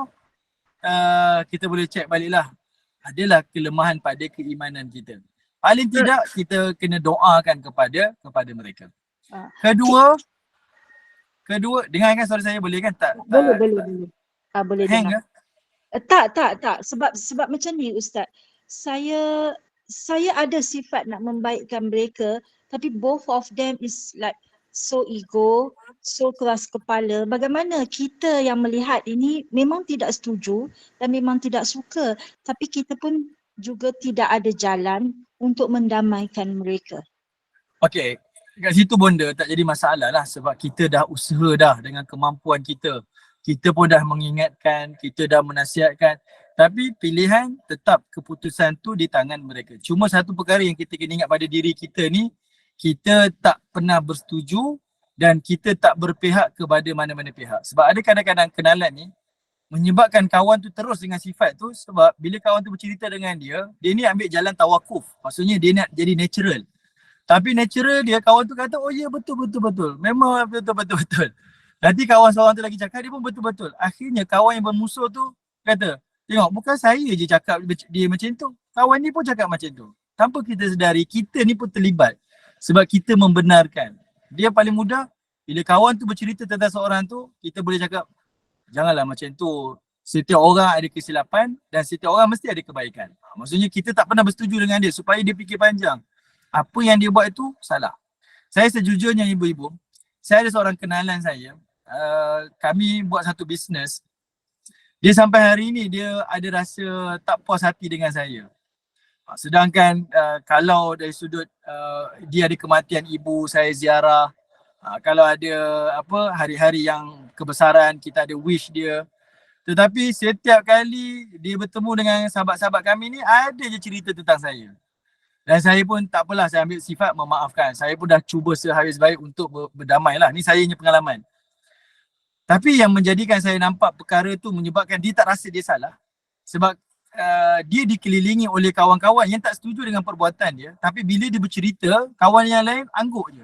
kita boleh cek baliklah. Adalah kelemahan pada keimanan kita. Paling tidak kita kena doakan kepada mereka. Kedua, dengarkan suara saya boleh kan? Boleh. Boleh hang dengar. Tak. Sebab macam ni Ustaz. Saya ada sifat nak membaikkan mereka, tapi both of them is like so ego, so keras kepala. Bagaimana kita yang melihat ini memang tidak setuju dan memang tidak suka, tapi kita pun juga tidak ada jalan untuk mendamaikan mereka. Okey, kat situ bonda tak jadi masalah lah sebab kita dah usaha dah dengan kemampuan kita. Kita pun dah mengingatkan, kita dah menasihatkan. Tapi pilihan tetap keputusan tu di tangan mereka. Cuma satu perkara yang kita kena ingat pada diri kita ni, kita tak pernah bersetuju dan kita tak berpihak kepada mana-mana pihak. Sebab ada kadang-kadang kenalan ni menyebabkan kawan tu terus dengan sifat tu sebab bila kawan tu bercerita dengan dia ni ambil jalan tawakuf. Maksudnya dia nak jadi natural. Tapi natural dia, kawan tu kata, oh ya betul. Memang betul. Nanti kawan seorang tu lagi cakap, dia pun betul-betul. Akhirnya kawan yang bermusuh tu kata, Tengok, bukan saya je cakap dia macam tu. Kawan ni pun cakap macam tu. Tanpa kita sedari, kita ni pun terlibat. Sebab kita membenarkan. Dia paling mudah, bila kawan tu bercerita tentang seorang tu, kita boleh cakap, janganlah macam tu. Setiap orang ada kesilapan dan setiap orang mesti ada kebaikan. Maksudnya kita tak pernah bersetuju dengan dia supaya dia fikir panjang. Apa yang dia buat itu salah. Saya sejujurnya ibu-ibu, saya ada seorang kenalan saya, kami buat satu bisnes. Dia sampai hari ini dia ada rasa tak puas hati dengan saya. Sedangkan kalau dari sudut dia ada kematian ibu, saya ziarah. Kalau ada apa hari-hari yang kebesaran, kita ada wish dia. Tetapi setiap kali dia bertemu dengan sahabat-sahabat kami ni, ada je cerita tentang saya. Dan saya pun tak apalah, saya ambil sifat memaafkan. Saya pun dah cuba sehabis baik untuk berdamai lah. Ni saya punya pengalaman. Tapi yang menjadikan saya nampak perkara tu menyebabkan dia tak rasa dia salah. Sebab dia dikelilingi oleh kawan-kawan yang tak setuju dengan perbuatan dia. Tapi bila dia bercerita, kawan yang lain angguk je.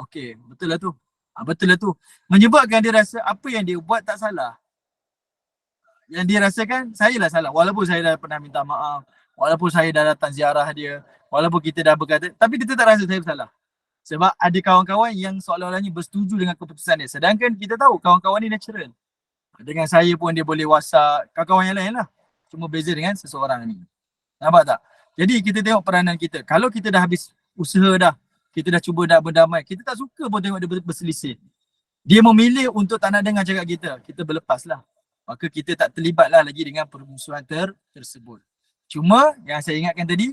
Okey, betul lah tu. Betul lah tu. Menyebabkan dia rasa apa yang dia buat tak salah. Yang dia rasakan, saya lah salah. Walaupun saya dah pernah minta maaf. Walaupun saya dah datang ziarah dia. Walaupun kita dah berkata. Tapi dia tetap rasa saya bersalah. Sebab ada kawan-kawan yang seolah-olahnya bersetuju dengan keputusan dia. Sedangkan kita tahu kawan-kawan ni natural. Dengan saya pun dia boleh WhatsApp. Kawan-kawan yang lain lah. Cuma beza dengan seseorang ni. Nampak tak? Jadi kita tengok peranan kita. Kalau kita dah habis usaha dah. Kita dah cuba dah berdamai. Kita tak suka pun tengok dia berselisih. Dia memilih untuk tak nak dengar cakap kita. Kita berlepas lah. Maka kita tak terlibatlah lagi dengan permusuhan tersebut. Cuma yang saya ingatkan tadi,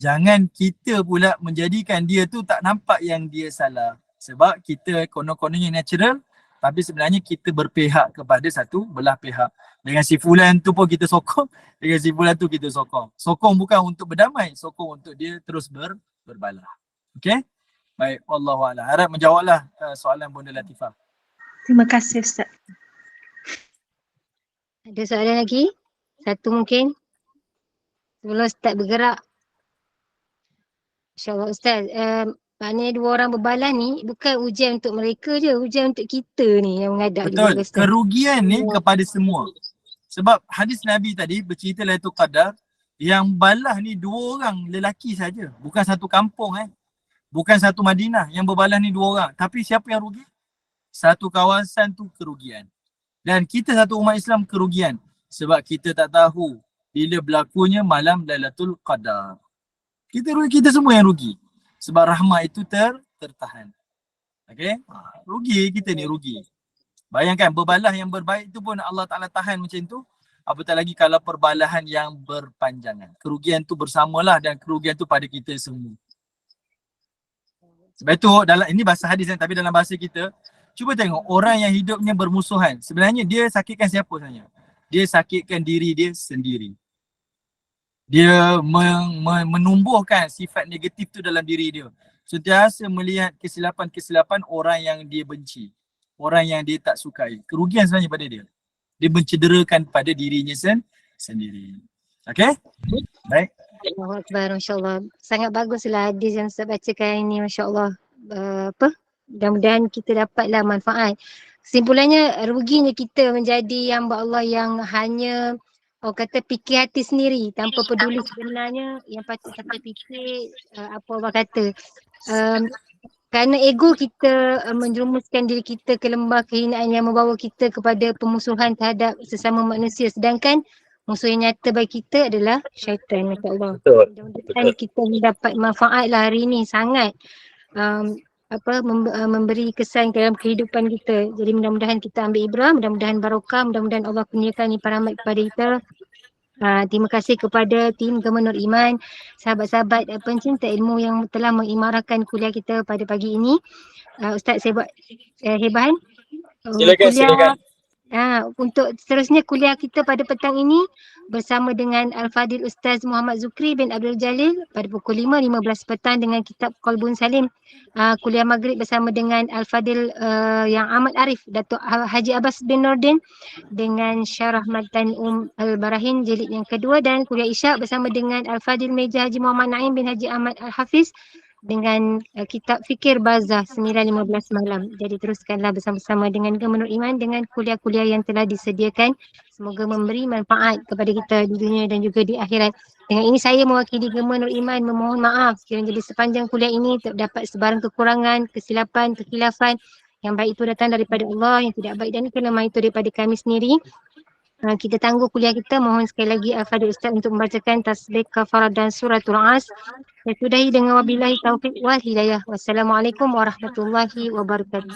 jangan kita pula menjadikan dia tu tak nampak yang dia salah. Sebab kita konon-kononnya natural, tapi sebenarnya kita berpihak kepada satu belah pihak. Dengan si fulan tu pun kita sokong, dengan si fulan tu kita sokong. Sokong bukan untuk berdamai, sokong untuk dia terus berbalah. Okey? Baik, wallahualam. Harap menjawablah soalan Bunda Latifah. Terima kasih Ustaz. Ada soalan lagi? Satu mungkin? Sebelum Ustaz bergerak. InsyaAllah Ustaz. Maknanya dua orang berbalah ni bukan ujian untuk mereka je. Ujian untuk kita ni yang menghadap. Betul. Kerugian ni kepada semua. Sebab hadis Nabi tadi bercerita Lailatul Qadar. Yang balah ni dua orang lelaki saja. Bukan satu kampung Bukan satu Madinah. Yang berbalah ni dua orang. Tapi siapa yang rugi? Satu kawasan tu kerugian. Dan kita satu umat Islam kerugian. Sebab kita tak tahu bila berlakunya malam Lailatul Qadar. Kita semua yang rugi. Sebab rahmat itu tertahan. Okey? Rugi kita ni rugi. Bayangkan berbalah yang berbaik tu pun Allah Ta'ala tahan macam tu. Apatah lagi kalau perbalahan yang berpanjangan. Kerugian tu bersamalah dan kerugian tu pada kita semua. Sebab itu ini bahasa hadis tapi dalam bahasa kita, cuba tengok orang yang hidupnya bermusuhan. Sebenarnya dia sakitkan siapa sebenarnya? Dia sakitkan diri dia sendiri. Dia menumbuhkan sifat negatif tu dalam diri dia. Sentiasa melihat kesilapan-kesilapan orang yang dia benci. Orang yang dia tak sukai. Kerugian sebenarnya pada dia. Dia mencederakan pada dirinya sendiri. Okey? Baik. Allahu Akbar, Masya Allah. Sangat baguslah hadis yang Ustaz bacakan ini, Masya Allah. Mudah-mudahan kita dapatlah manfaat. Kesimpulannya, ruginya kita menjadi hamba Allah yang hanya orang kata fikir hati sendiri tanpa peduli sebenarnya yang patut kita fikir apa Allah kata. Kerana ego kita menjerumuskan diri kita ke lembah kehinaan yang membawa kita kepada pemusuhan terhadap sesama manusia. Sedangkan musuh yang nyata bagi kita adalah syaitan. Masya-Allah. Mudah-mudahan kita mendapat manfaat lah hari ini sangat. Memberi kesan dalam kehidupan kita. Jadi mudah-mudahan kita ambil ibrah, mudah-mudahan barokah, mudah-mudahan Allah kurniakan rahmat kepada kita. Terima kasih kepada tim Gema Nur Iman, sahabat-sahabat pencinta ilmu yang telah mengimarahkan kuliah kita pada pagi ini. Ustaz saya buat hebahan. Silakan. Untuk seterusnya kuliah kita pada petang ini bersama dengan Al-Fadil Ustaz Muhammad Zukri bin Abdul Jalil pada pukul 5.15 petang dengan kitab Qalbun Salim. Kuliah maghrib bersama dengan Al-Fadil yang amat arif Datuk Haji Abbas bin Nordin dengan Syarah Matan Al-Barahin jilid yang kedua, dan kuliah isyak bersama dengan Al-Fadil Meja Haji Muhammad Naim bin Haji Ahmad Al-Hafiz dengan kitab Fikir Bazah 9.15 malam. Jadi teruskanlah bersama-sama dengan Gema Nur Iman dengan kuliah-kuliah yang telah disediakan. Semoga memberi manfaat kepada kita di dunia dan juga di akhirat. Dengan ini saya mewakili Gema Nur Iman memohon maaf kiranya di sepanjang kuliah ini terdapat sebarang kekurangan, kesilapan, kekhilafan. Yang baik itu datang daripada Allah, yang tidak baik dan kelemahan itu daripada kami sendiri. Kita tangguh kuliah kita. Mohon sekali lagi Al-Fadhil Ustaz untuk membacakan tasbih kafarah dan suratul As. Saya sudahi dengan wabillahi taufiq wal hidayah. Wassalamualaikum warahmatullahi wabarakatuh.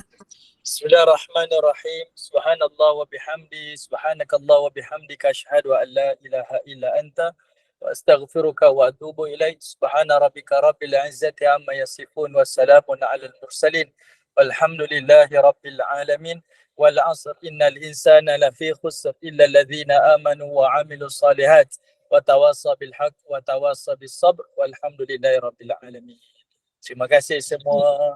Bismillahirrahmanirrahim. Subhanallah wa bihamdi, subhanakallah wa bihamdika asyhadu an la ilaha illa anta wa astaghfiruka wa atubu ilaik. Subhana rabbika rabbil izzati amma yasifun wa salamun alal mursalin. Walhamdulillahi rabbil alamin. Wal 'asr innal insana lafi khusr illa alladhina amanu wa 'amilus salihat wa tawassaw bil haqq wa tawassaw bis sabr walhamdulillahi rabbil alamin. Terima kasih semua.